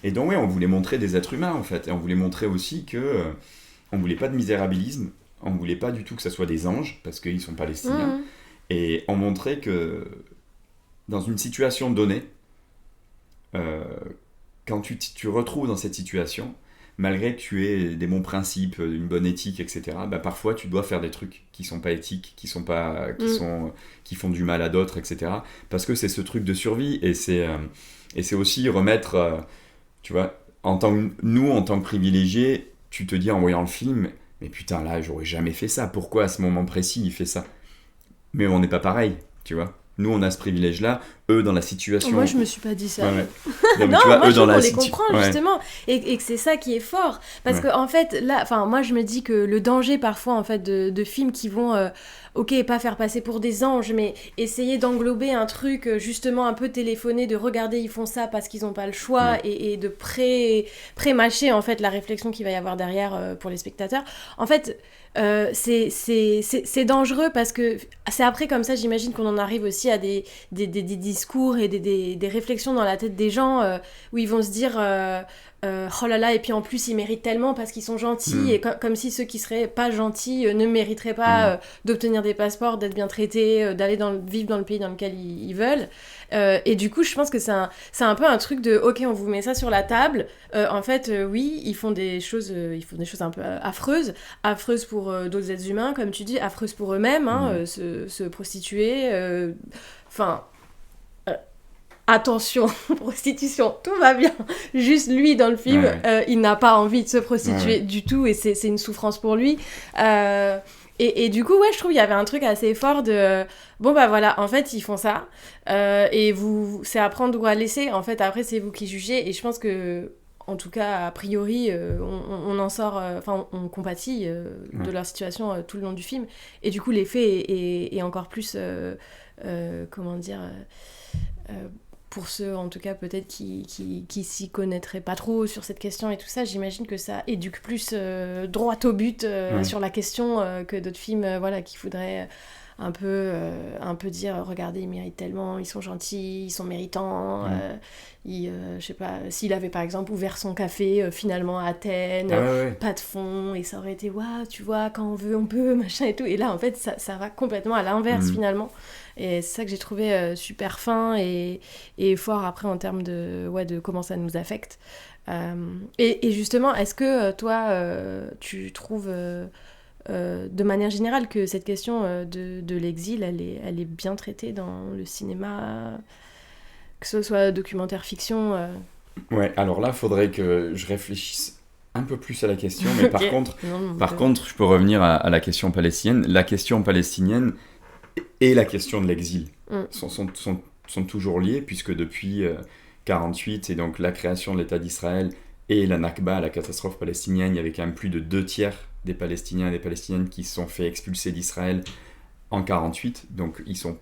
Et donc, on voulait montrer des êtres humains, en fait. Et on voulait montrer aussi que on voulait pas de misérabilisme, on voulait pas du tout que ça soit des anges, parce qu'ils sont palestiniens. Et on montrait que dans une situation donnée, quand tu te retrouves dans cette situation, malgré que tu aies des bons principes, une bonne éthique, etc., parfois tu dois faire des trucs qui sont pas éthiques, qui font du mal à d'autres, etc. Parce que c'est ce truc de survie, et c'est aussi remettre, tu vois, en tant que privilégiés, tu te dis en voyant le film, mais putain, là, j'aurais jamais fait ça, pourquoi à ce moment précis il fait ça ? Mais on n'est pas pareil, tu vois. Nous, on a ce privilège-là. Eux, dans la situation... Moi, je me suis pas dit ça. Ouais. Non, tu vois, moi, je trouve qu'on les comprend, justement. Et que c'est ça qui est fort. Parce que, en fait, là... Enfin, moi, je me dis que le danger, parfois, en fait, de films qui vont... ok, pas faire passer pour des anges, mais essayer d'englober un truc, justement, un peu téléphoné, de regarder, ils font ça parce qu'ils n'ont pas le choix, et de pré-mâcher, en fait, la réflexion qu'il va y avoir derrière pour les spectateurs. En fait... c'est dangereux parce que c'est après comme ça, j'imagine qu'on en arrive aussi à des discours et des réflexions dans la tête des gens où ils vont se dire oh là là, et puis en plus ils méritent tellement parce qu'ils sont gentils, et comme si ceux qui seraient pas gentils ne mériteraient pas d'obtenir des passeports, d'être bien traités, d'aller vivre dans le pays dans lequel ils veulent. Et du coup, je pense que c'est un peu un truc de ok, on vous met ça sur la table. En fait, oui, ils font des choses un peu affreuses pour d'autres êtres humains, comme tu dis, affreuses pour eux-mêmes, se prostituer. Enfin, attention, prostitution, tout va bien. Juste lui dans le film, il n'a pas envie de se prostituer du tout, et c'est une souffrance pour lui. Et du coup, je trouve qu'il y avait un truc assez fort de... Bon, voilà, en fait, ils font ça. Et c'est à prendre ou à laisser. En fait, après, c'est vous qui jugez. Et je pense que, en tout cas, a priori, on en sort... Enfin, on compatit de leur situation tout le long du film. Et du coup, l'effet est encore plus... comment dire... pour ceux, en tout cas, peut-être qui s'y connaîtraient pas trop sur cette question et tout ça, j'imagine que ça éduque plus droit au but sur la question que d'autres films qui voudraient un peu dire regardez, ils méritent tellement, ils sont gentils, ils sont méritants. Je sais pas, s'il avait par exemple ouvert son café finalement à Athènes, pas de fond, et ça aurait été waouh, tu vois, quand on veut, on peut, machin et tout. Et là, en fait, ça va complètement à l'inverse finalement. Et c'est ça que j'ai trouvé super fin et fort après en termes de comment ça nous affecte. Et justement, est-ce que toi, tu trouves de manière générale que cette question de l'exil, elle est bien traitée dans le cinéma, que ce soit documentaire fiction. Ouais, alors là, faudrait que je réfléchisse un peu plus à la question, mais par contre, je peux revenir à la question palestinienne. La question palestinienne et la question de l'exil sont toujours liées, puisque depuis 1948, et donc la création de l'État d'Israël et la Nakba, la catastrophe palestinienne, il y avait quand même plus de 2/3 des Palestiniens et des Palestiniennes qui se sont fait expulser d'Israël en 1948, donc ils sont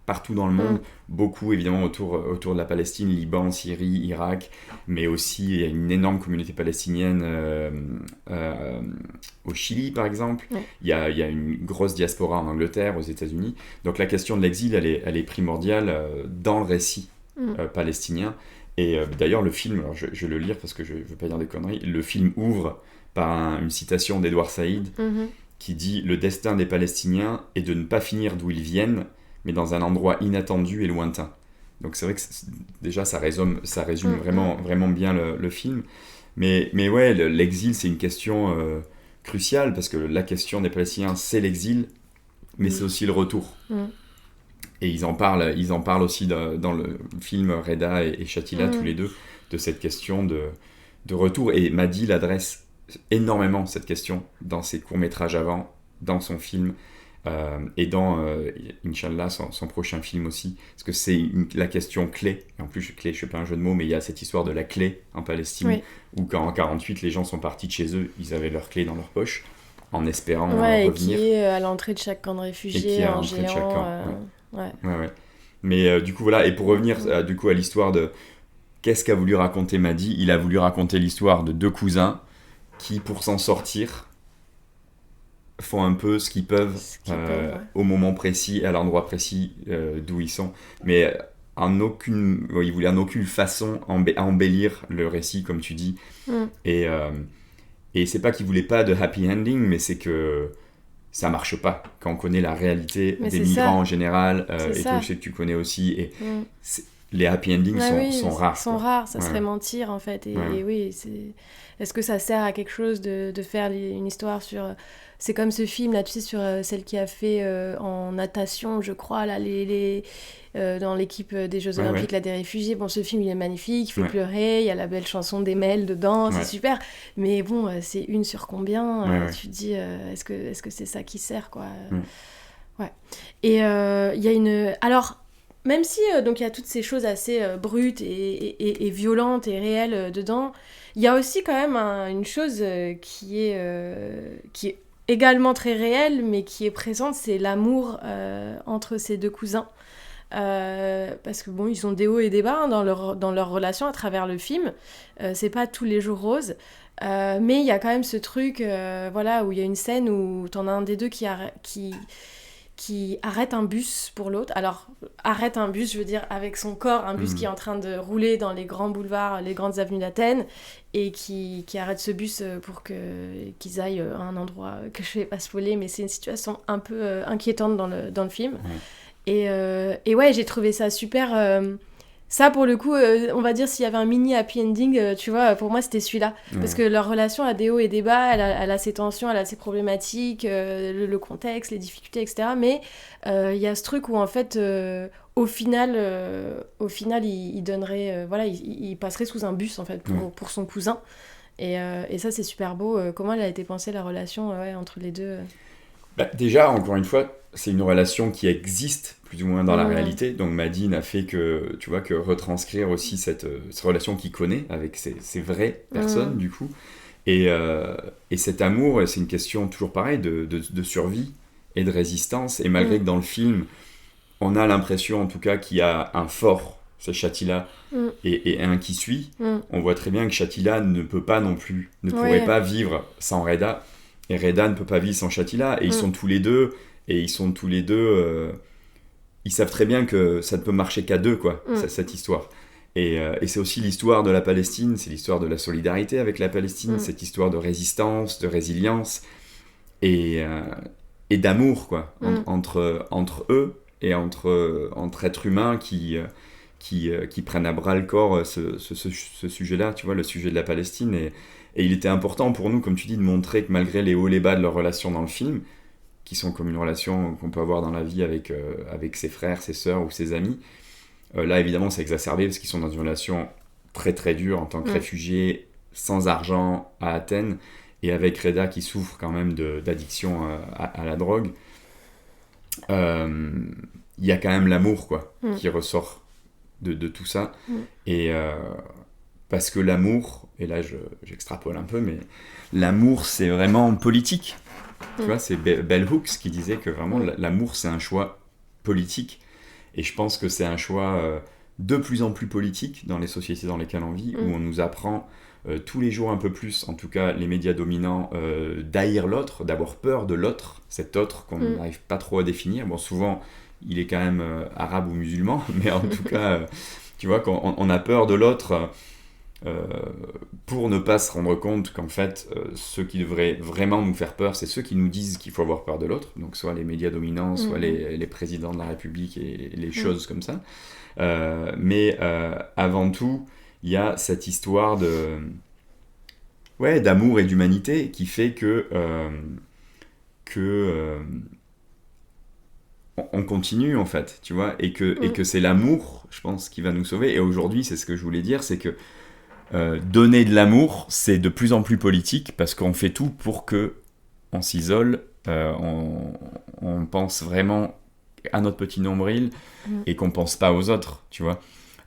partout dans le monde, beaucoup évidemment autour de la Palestine, Liban, Syrie, Irak, mais aussi il y a une énorme communauté palestinienne au Chili par exemple, il y a une grosse diaspora en Angleterre, aux États-Unis, donc la question de l'exil elle est primordiale dans le récit palestinien, et d'ailleurs le film, alors je vais le lire parce que je ne veux pas dire des conneries, le film ouvre par une citation d'Edward Said qui dit « Le destin des Palestiniens est de ne pas finir d'où ils viennent, mais dans un endroit inattendu et lointain. » Donc c'est vrai que déjà ça résume vraiment bien le film. Mais ouais, l'exil c'est une question cruciale, parce que la question des Palestiniens c'est l'exil, mais c'est aussi le retour. Et ils en parlent aussi dans le film Reda et Shatila, tous les deux, de cette question de retour. Et Madi l'adresse énormément, cette question, dans ses courts-métrages avant, dans son film, et dans, Inch'Allah, son prochain film aussi, parce que c'est la question clé, et en plus, clé, je fais pas un jeu de mots, mais il y a cette histoire de la clé en Palestine, où quand en 1948, les gens sont partis de chez eux, ils avaient leur clé dans leur poche, en espérant revenir. Qui est à l'entrée de chaque camp de réfugiés, en géant. Ouais. Mais du coup, voilà, et pour revenir du coup à l'histoire de qu'est-ce qu'a voulu raconter Madi, il a voulu raconter l'histoire de deux cousins qui, pour s'en sortir, font un peu ce qu'ils peuvent, au moment précis et à l'endroit précis d'où ils sont, mais il voulait en aucune façon embellir le récit, comme tu dis, et c'est pas qu'il voulait pas de happy ending, mais c'est que ça marche pas quand on connaît la réalité des migrants en général, et toi je sais que tu connais aussi, et les happy endings sont rares. Sont rares, ça serait mentir en fait, et oui, est-ce que ça sert à quelque chose de faire une histoire sur... C'est comme ce film là, tu sais, sur celle qui a fait en natation, je crois, là, dans l'équipe des Jeux Olympiques, là, des réfugiés. Bon, ce film, il est magnifique, il fait pleurer, il y a la belle chanson d'Emel dedans, c'est super. Mais bon, c'est une sur combien tu te dis, est-ce que c'est ça qui sert, quoi Et il y a une... Alors, même si donc il y a toutes ces choses assez brutes et violentes et réelles dedans, il y a aussi quand même une chose qui est également très réelle, mais qui est présente, c'est l'amour entre ces deux cousins. Parce que bon, ils ont des hauts et des bas dans leur relation à travers le film. C'est pas tous les jours rose. Mais il y a quand même ce truc, où il y a une scène où t'en as un des deux qui arrête un bus pour l'autre. Alors, arrête un bus, je veux dire, avec son corps, un bus qui est en train de rouler dans les grands boulevards, les grandes avenues d'Athènes, et qui arrête ce bus pour qu'ils aillent à un endroit que je vais pas spoiler, mais c'est une situation un peu inquiétante dans le film. Et ouais, j'ai trouvé ça super... Ça, pour le coup, on va dire, s'il y avait un mini happy ending, tu vois, pour moi, c'était celui-là. Parce que leur relation a des hauts et des bas, elle a ses tensions, elle a ses problématiques, le contexte, les difficultés, etc. Mais il y a ce truc où, en fait, au final, il donnerait... il passerait sous un bus, en fait, pour son cousin. Et ça, c'est super beau. Comment elle a été pensée, la relation entre les deux Déjà, encore une fois, c'est une relation qui existe plus ou moins dans la réalité, donc Madi n'a fait que retranscrire aussi cette relation qu'il connaît avec ces vraies personnes, du coup, et cet amour, c'est une question toujours pareille de survie et de résistance, et malgré que dans le film on a l'impression en tout cas qu'il y a un fort, c'est Shatila, et un qui suit, on voit très bien que Shatila ne pourrait pas vivre sans Reda, et Reda ne peut pas vivre sans Shatila, et ils sont tous les deux, ils savent très bien que ça ne peut marcher qu'à deux, quoi, cette histoire. Et c'est aussi l'histoire de la Palestine, c'est l'histoire de la solidarité avec la Palestine, cette histoire de résistance, de résilience, et d'amour, quoi, entre eux, et entre êtres humains qui prennent à bras le corps ce sujet-là, tu vois, le sujet de la Palestine, Et il était important pour nous, comme tu dis, de montrer que malgré les hauts et les bas de leur relation dans le film, qui sont comme une relation qu'on peut avoir dans la vie avec ses frères, ses sœurs ou ses amis, là évidemment c'est exacerbé parce qu'ils sont dans une relation très très dure en tant que réfugiés, sans argent à Athènes, et avec Reda qui souffre quand même d'addiction à la drogue. Il y a quand même l'amour quoi, qui ressort de tout ça. Et parce que l'amour, et là j'extrapole un peu, mais l'amour c'est vraiment politique. Tu vois, c'est Bell Hooks qui disait que vraiment l'amour c'est un choix politique. Et je pense que c'est un choix de plus en plus politique dans les sociétés dans lesquelles on vit, où on nous apprend tous les jours un peu plus, en tout cas les médias dominants, d'haïr l'autre, d'avoir peur de l'autre, cet autre qu'on n'arrive pas trop à définir. Bon, souvent, il est quand même arabe ou musulman, mais en tout cas, tu vois, quand on a peur de l'autre, pour ne pas se rendre compte qu'en fait, ceux qui devraient vraiment nous faire peur, c'est ceux qui nous disent qu'il faut avoir peur de l'autre, donc soit les médias dominants, soit les présidents de la République et les choses comme ça. Mais avant tout, il y a cette histoire d'amour et d'humanité qui fait que on continue en fait, tu vois, et que c'est l'amour, je pense, qui va nous sauver. Et aujourd'hui, c'est ce que je voulais dire, c'est que donner de l'amour, c'est de plus en plus politique parce qu'on fait tout pour que on s'isole, on pense vraiment à notre petit nombril et qu'on pense pas aux autres, tu vois.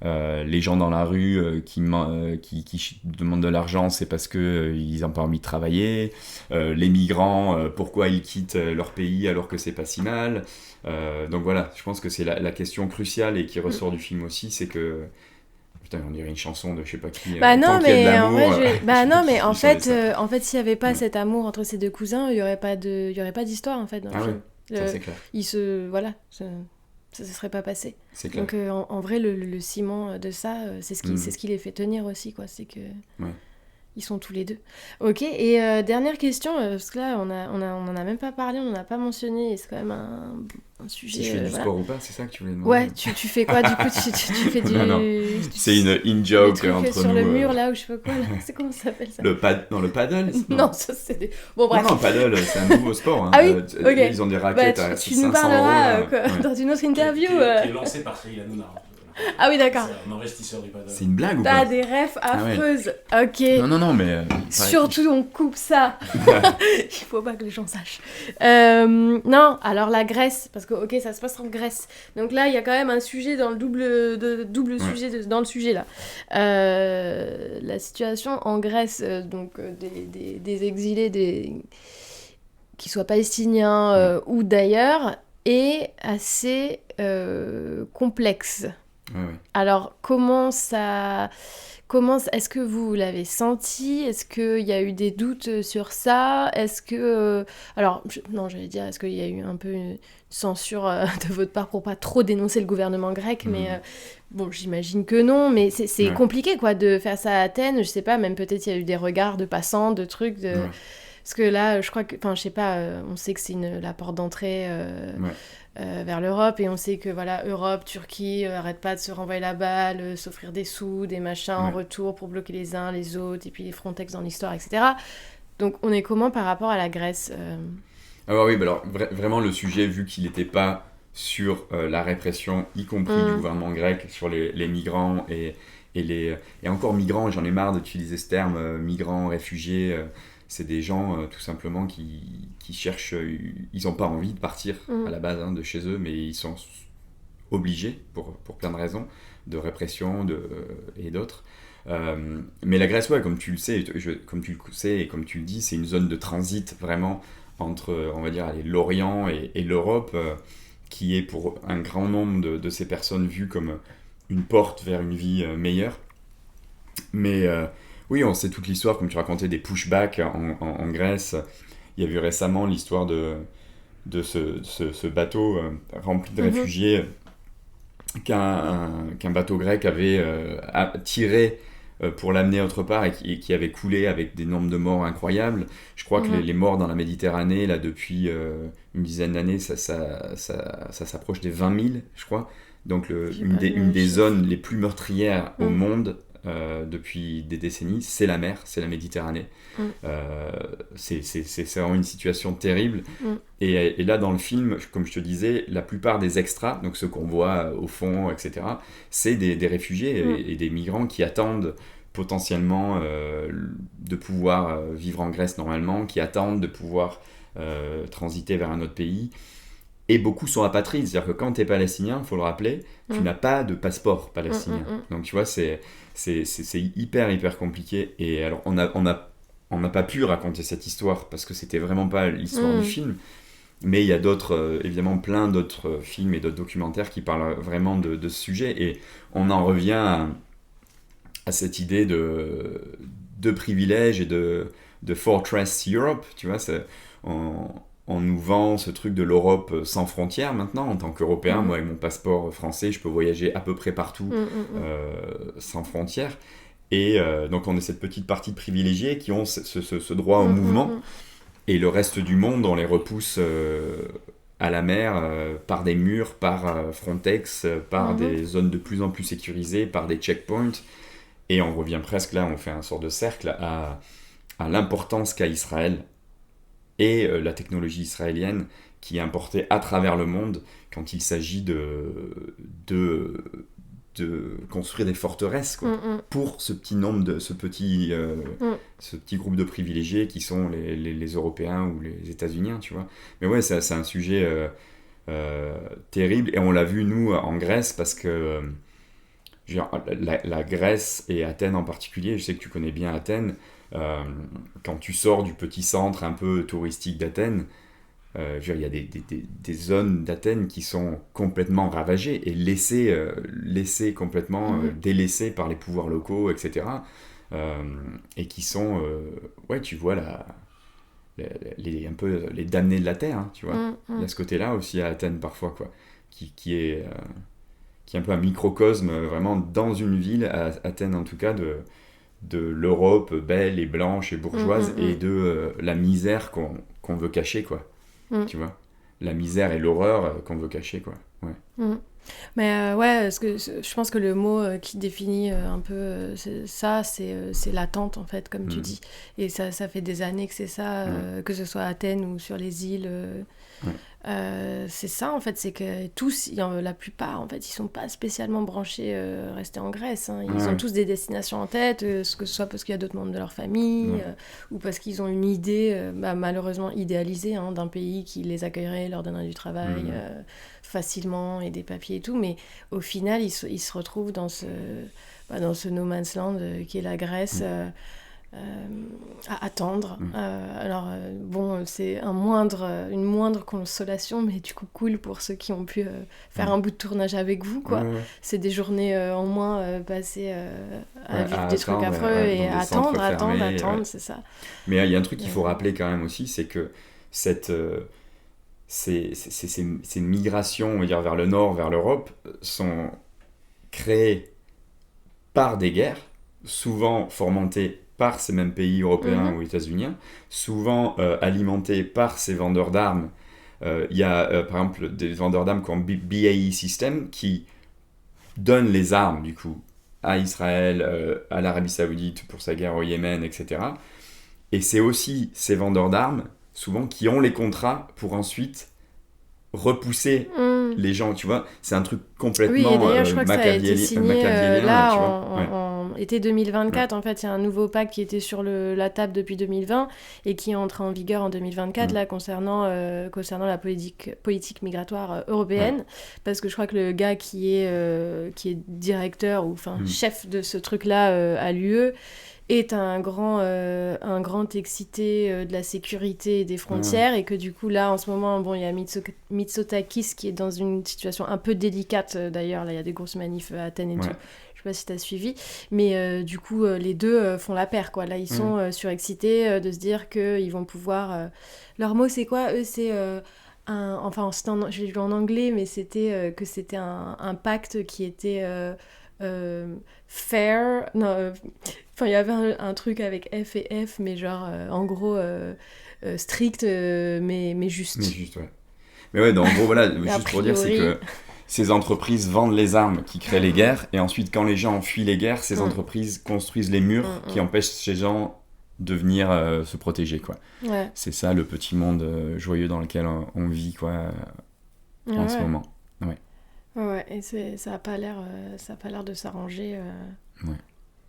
Les gens dans la rue qui demandent de l'argent, c'est parce qu'ils n'ont pas envie de travailler. Les migrants, pourquoi ils quittent leur pays alors que c'est pas si mal. Donc voilà, je pense que c'est la question cruciale et qui ressort du film aussi, c'est que putain, on dirait une chanson de je sais pas qui. Non, mais en vrai, non, mais en fait, s'il y avait pas cet amour entre ces deux cousins, il y aurait pas d'histoire en fait dans le film. Ça c'est clair. Ça se serait pas passé. C'est clair. Donc en vrai, le ciment de ça, c'est ce qui les fait tenir aussi, quoi. C'est que ils sont tous les deux. Ok. Et dernière question, parce que là, on en a même pas parlé, on en a pas mentionné, et c'est quand même un sujet. Si je fais du sport ou pas, c'est ça que tu voulais demander. Ouais. Tu fais quoi du coup tu fais du. Non. C'est une in-joke entre sur nous. Le mur là, ou je sais pas quoi. Là. C'est comment ça s'appelle ça? Le paddle. Non, ça c'est des. Bon bref. Non, paddle, c'est un nouveau sport. Hein. Ah oui. Ok. Ils ont des raquettes à 500 tu nous parleras dans une autre interview. Qui est lancé par Cyril Hanouna. Ah oui, d'accord. C'est un investisseur du paddle. C'est une blague ou T'as pas? des refs affreuses. Ok. Non, mais... Surtout, on coupe ça. Il faut pas que les gens sachent. Non, alors la Grèce, parce que, ok, ça se passe en Grèce. Donc là, il y a quand même un sujet dans le double sujet, dans le sujet, là. La situation en Grèce, donc des exilés, qui soient palestiniens ou d'ailleurs, est assez complexe. Ouais. Alors, est-ce que vous l'avez senti? Est-ce qu'il y a eu des doutes sur ça? Est-ce que... j'allais dire, est-ce qu'il y a eu un peu une censure de votre part pour pas trop dénoncer le gouvernement grec? Mais bon, j'imagine que non, mais c'est compliqué, quoi, de faire ça à Athènes. Je sais pas, même peut-être il y a eu des regards de passants, de trucs, de... Parce que là, je crois que... Enfin, je sais pas, on sait que c'est la porte d'entrée... vers l'Europe, et on sait que voilà, Europe, Turquie, arrête pas de se renvoyer la balle, s'offrir des sous, des machins en retour pour bloquer les uns, les autres, et puis les Frontex dans l'histoire, etc. Donc on est comment par rapport à la Grèce alors vraiment le sujet, vu qu'il n'était pas sur la répression, y compris du gouvernement grec, sur les migrants et encore migrants, j'en ai marre d'utiliser ce terme, migrants, réfugiés, c'est des gens tout simplement qui cherchent, ils n'ont pas envie de partir à la base de chez eux, mais ils sont obligés pour plein de raisons, de répression et d'autres. Mais la Grèce, comme tu le sais, et comme tu le dis, c'est une zone de transit vraiment entre, on va dire, l'Orient et l'Europe, qui est pour un grand nombre de ces personnes vue comme une porte vers une vie meilleure. Mais oui, on sait toute l'histoire, comme tu racontais, des pushbacks en Grèce. Il y a eu récemment l'histoire de ce bateau rempli de réfugiés qu'un bateau grec avait tiré pour l'amener autre part et qui avait coulé avec des nombres de morts incroyables. Je crois que les morts dans la Méditerranée, là, depuis une dizaine d'années, ça s'approche des 20 000, je crois. Donc une des zones les plus meurtrières au monde, depuis des décennies, c'est la mer, c'est la Méditerranée. C'est vraiment une situation terrible. Et là, dans le film, comme je te disais, la plupart des extras, donc ceux qu'on voit au fond, etc., c'est des réfugiés et des migrants qui attendent potentiellement de pouvoir vivre en Grèce normalement, qui attendent de pouvoir transiter vers un autre pays. Et beaucoup sont apatrides, c'est-à-dire que quand tu es palestinien, il faut le rappeler, tu n'as pas de passeport palestinien. Donc tu vois, c'est hyper compliqué. Et alors, on n'a pas pu raconter cette histoire parce que c'était vraiment pas l'histoire du film. Mais il y a évidemment plein d'autres films et d'autres documentaires qui parlent vraiment de ce sujet. Et on en revient à cette idée de privilège et de Fortress Europe, tu vois, on nous vend ce truc de l'Europe sans frontières maintenant, en tant qu'Européen. Moi, avec mon passeport français, je peux voyager à peu près partout sans frontières. Et donc, on est cette petite partie de privilégiés qui ont ce droit au mouvement. Et le reste du monde, on les repousse à la mer par des murs, par Frontex, par des zones de plus en plus sécurisées, par des checkpoints. Et on revient presque là, on fait un sort de cercle à l'importance qu'a Israël et la technologie israélienne qui est importée à travers le monde quand il s'agit de construire des forteresses quoi, pour ce petit nombre ce petit groupe de privilégiés qui sont les Européens ou les États-Unis, tu vois. Mais ouais, c'est un sujet terrible et on l'a vu nous en Grèce parce que la Grèce et Athènes en particulier, je sais que tu connais bien Athènes. Quand tu sors du petit centre un peu touristique d'Athènes, il y a des zones d'Athènes qui sont complètement ravagées et laissées complètement délaissées par les pouvoirs locaux, etc. Et qui sont, tu vois, un peu les damnés de la terre, hein, tu vois. Il y a ce côté-là aussi à Athènes parfois, quoi, qui est un peu un microcosme vraiment dans une ville, à Athènes en tout cas, de l'Europe belle et blanche et bourgeoise et de la misère qu'on veut cacher, quoi. Tu vois, la misère et l'horreur qu'on veut cacher, quoi. Mais parce que je pense que le mot qui définit un peu c'est l'attente en fait, comme tu dis. Et ça fait des années que c'est ça, que ce soit à Athènes ou sur les îles. C'est ça en fait, c'est que tous, la plupart en fait, ils sont pas spécialement branchés rester en Grèce. Hein. Ils ont tous des destinations en tête, que ce soit parce qu'il y a d'autres membres de leur famille ou parce qu'ils ont une idée, malheureusement idéalisée, hein, d'un pays qui les accueillerait, leur donnerait du travail facilement et des papiers et tout. Mais au final, ils se retrouvent dans ce no man's land qui est la Grèce. À attendre. C'est une moindre consolation, mais du coup cool pour ceux qui ont pu faire un bout de tournage avec vous, quoi. C'est des journées en moins passées à vivre des trucs affreux et à attendre, c'est ça. Mais il y a un truc qu'il faut rappeler quand même aussi, c'est que ces migrations, on va dire, vers le nord, vers l'Europe, sont créées par des guerres, souvent fomentées par ces mêmes pays européens ou états-uniens, souvent alimentés par ces vendeurs d'armes. Il y a par exemple des vendeurs d'armes comme BAE System qui donnent les armes du coup à Israël, à l'Arabie Saoudite pour sa guerre au Yémen, etc. Et c'est aussi ces vendeurs d'armes souvent qui ont les contrats pour ensuite repousser les gens, tu vois. C'est un truc complètement machiavélien, là, tu vois. En été 2024, en fait, il y a un nouveau pacte qui était sur la table depuis 2020 et qui est entré en vigueur en 2024, là, concernant la politique migratoire européenne, parce que je crois que le gars qui est directeur ou chef de ce truc-là à l'UE est un grand excité de la sécurité et des frontières, et que du coup là en ce moment il y a Mitsotakis qui est dans une situation un peu délicate, d'ailleurs là il y a des grosses manifs à Athènes et tout, je sais pas si t'as suivi, mais du coup les deux font la paire, quoi. Là ils sont surexcités de se dire qu'ils vont pouvoir leur mot c'est quoi, eux c'est je l'ai lu en anglais, mais c'était que c'était un pacte qui était fair, il y avait un truc avec F et F, mais genre en gros strict, mais juste. Mais juste, ouais. Mais ouais, en gros, voilà, juste pour dire, c'est que ces entreprises vendent les armes qui créent les guerres, et ensuite, quand les gens fuient les guerres, ces entreprises construisent les murs qui empêchent ces gens de venir se protéger, quoi. Ouais. C'est ça, le petit monde joyeux dans lequel on vit, quoi, en ce moment. Ouais, et ça a pas l'air de s'arranger. Ouais.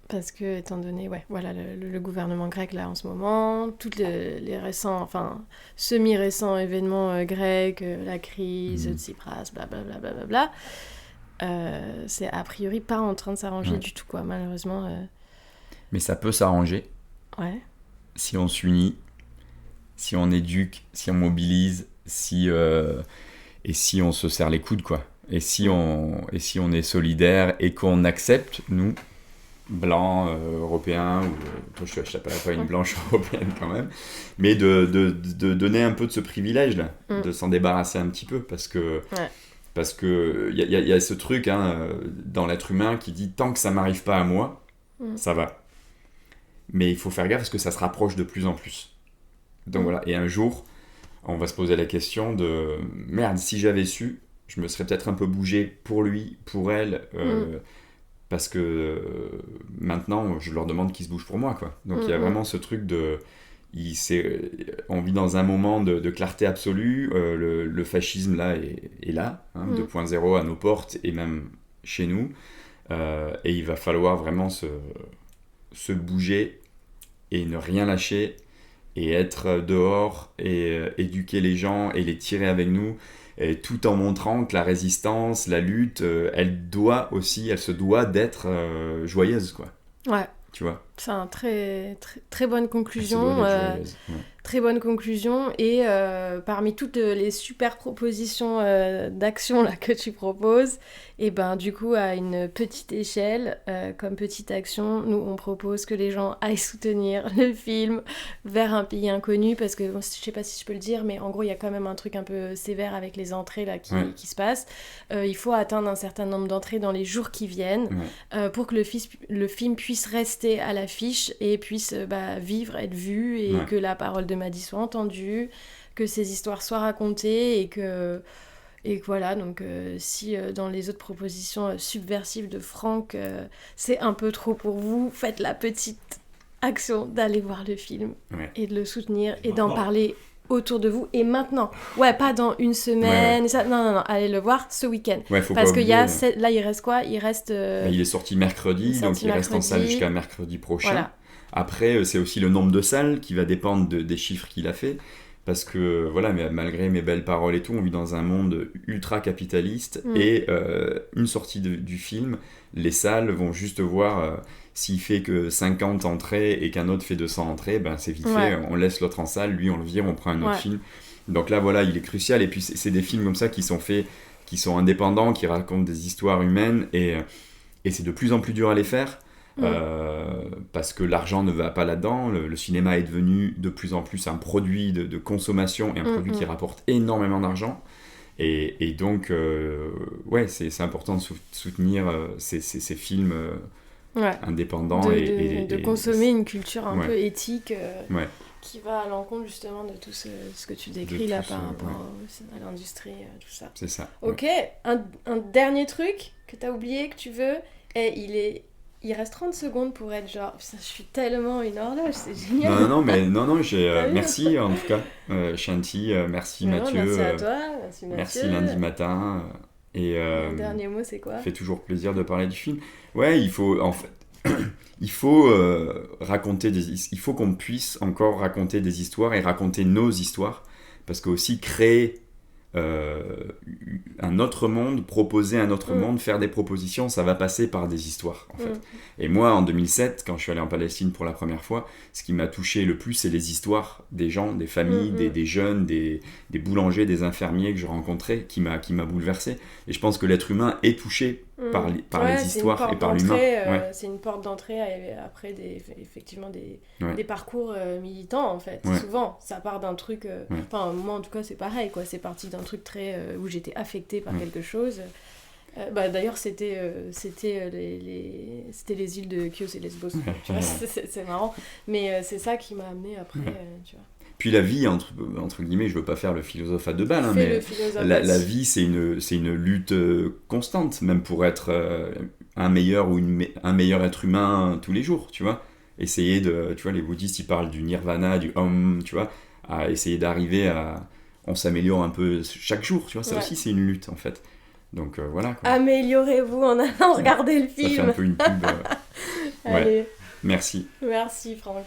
Parce que, étant donné, voilà, le gouvernement grec, là, en ce moment, tous les récents, enfin, semi-récents événements grecs, la crise, Tsipras, blablabla, c'est a priori pas en train de s'arranger du tout, quoi, malheureusement. Mais ça peut s'arranger Ouais. si on s'unit, si on éduque, si on mobilise, et si on se serre les coudes, quoi. Et si on est solidaire et qu'on accepte, nous, blancs, européens, ou toi je t'appelle pas une blanche européenne quand même, mais de donner un peu de ce privilège-là, de s'en débarrasser un petit peu, parce que il y a ce truc dans l'être humain qui dit tant que ça m'arrive pas à moi, ça va. Mais il faut faire gaffe parce que ça se rapproche de plus en plus. Donc voilà, et un jour, on va se poser la question de merde, si j'avais su, je me serais peut-être un peu bougé pour lui, pour elle, parce que maintenant, je leur demande qu'ils se bougent pour moi, quoi. Donc il y a vraiment ce truc de... on vit dans un moment de clarté absolue, le fascisme, là, est là, 2.0 à nos portes, et même chez nous, et il va falloir vraiment se bouger, et ne rien lâcher, et être dehors, et éduquer les gens, et les tirer avec nous, et tout en montrant que la résistance, la lutte, elle se doit d'être joyeuse, quoi. Ouais. Tu vois. C'est une très bonne conclusion. Elle se doit d'être joyeuse, Très bonne conclusion. Et parmi toutes les super propositions d'action là, que tu proposes, et ben du coup, à une petite échelle, comme petite action, nous on propose que les gens aillent soutenir le film Vers un pays inconnu, parce que je sais pas si je peux le dire, mais en gros il y a quand même un truc un peu sévère avec les entrées là qui se passent. Il faut atteindre un certain nombre d'entrées dans les jours qui viennent pour que le film puisse rester à l'affiche et puisse vivre, être vu, et que la parole de Maddy soit entendue, que ces histoires soient racontées, et que voilà, donc si dans les autres propositions subversives de Franck, c'est un peu trop pour vous, faites la petite action d'aller voir le film et de le soutenir et d'en parler autour de vous, et maintenant, pas dans une semaine, ça, non, allez le voir ce week-end, parce que là il reste quoi, il est sorti mercredi, donc il reste en salle jusqu'à mercredi prochain. Voilà. Après, c'est aussi le nombre de salles qui va dépendre des chiffres qu'il a fait, parce que voilà, mais malgré mes belles paroles et tout, on vit dans un monde ultra capitaliste, et une sortie du film, les salles vont juste voir s'il fait que 50 entrées et qu'un autre fait 200 entrées, ben c'est vite fait, on laisse l'autre en salle, lui on le vire, on prend un autre film. Donc là voilà, il est crucial, et puis c'est des films comme ça qui sont faits, qui sont indépendants, qui racontent des histoires humaines, et c'est de plus en plus dur à les faire. Parce que l'argent ne va pas là-dedans, le cinéma est devenu de plus en plus un produit de consommation, et un produit qui rapporte énormément d'argent, et donc c'est important de soutenir ces films indépendants, et de consommer une culture un peu éthique qui va à l'encontre justement de tout ce que tu décris là par rapport à l'industrie, tout ça. C'est ça. Ok, un dernier truc que t'as oublié, que tu veux, et il reste 30 secondes pour être genre, putain, je suis tellement une horloge, c'est génial. Non, merci en tout cas, Shanti, merci Mathieu. Merci à toi, merci Mathieu. Merci lundi matin. Et le dernier mot, c'est quoi ? Ça fait toujours plaisir de parler du film. Il faut en fait, il faut il faut qu'on puisse encore raconter des histoires et raconter nos histoires, parce que aussi créer un autre monde, proposer un autre monde, faire des propositions, ça va passer par des histoires en fait. Et moi en 2007, quand je suis allé en Palestine pour la première fois, ce qui m'a touché le plus, c'est les histoires des gens, des familles, des jeunes, des boulangers, des infirmiers que je rencontrais, qui m'a bouleversé. Et je pense que l'être humain est touché par les histoires et par l'humain. C'est une porte d'entrée après effectivement des parcours militants en fait. Souvent ça part d'un truc, enfin moi en tout cas c'est pareil quoi, c'est parti d'un truc très où j'étais affectée par quelque chose. D'ailleurs c'était les îles de Chios et Lesbos, tu vois, c'est marrant, mais c'est ça qui m'a amené après, tu vois. Puis la vie, entre guillemets, je veux pas faire le philosophe à deux balles, hein, Fais mais le philosophe la vie, c'est une lutte constante, même pour être un meilleur un meilleur être humain tous les jours, tu vois. Essayer tu vois, les bouddhistes, ils parlent du nirvana, du Om, tu vois, à essayer d'arriver on s'améliore un peu chaque jour, tu vois, ça aussi, c'est une lutte, en fait. Donc, voilà, quoi. Améliorez-vous en allant regarder le Ça fait film. un peu une pub. Ouais. Allez, Merci. merci Franck.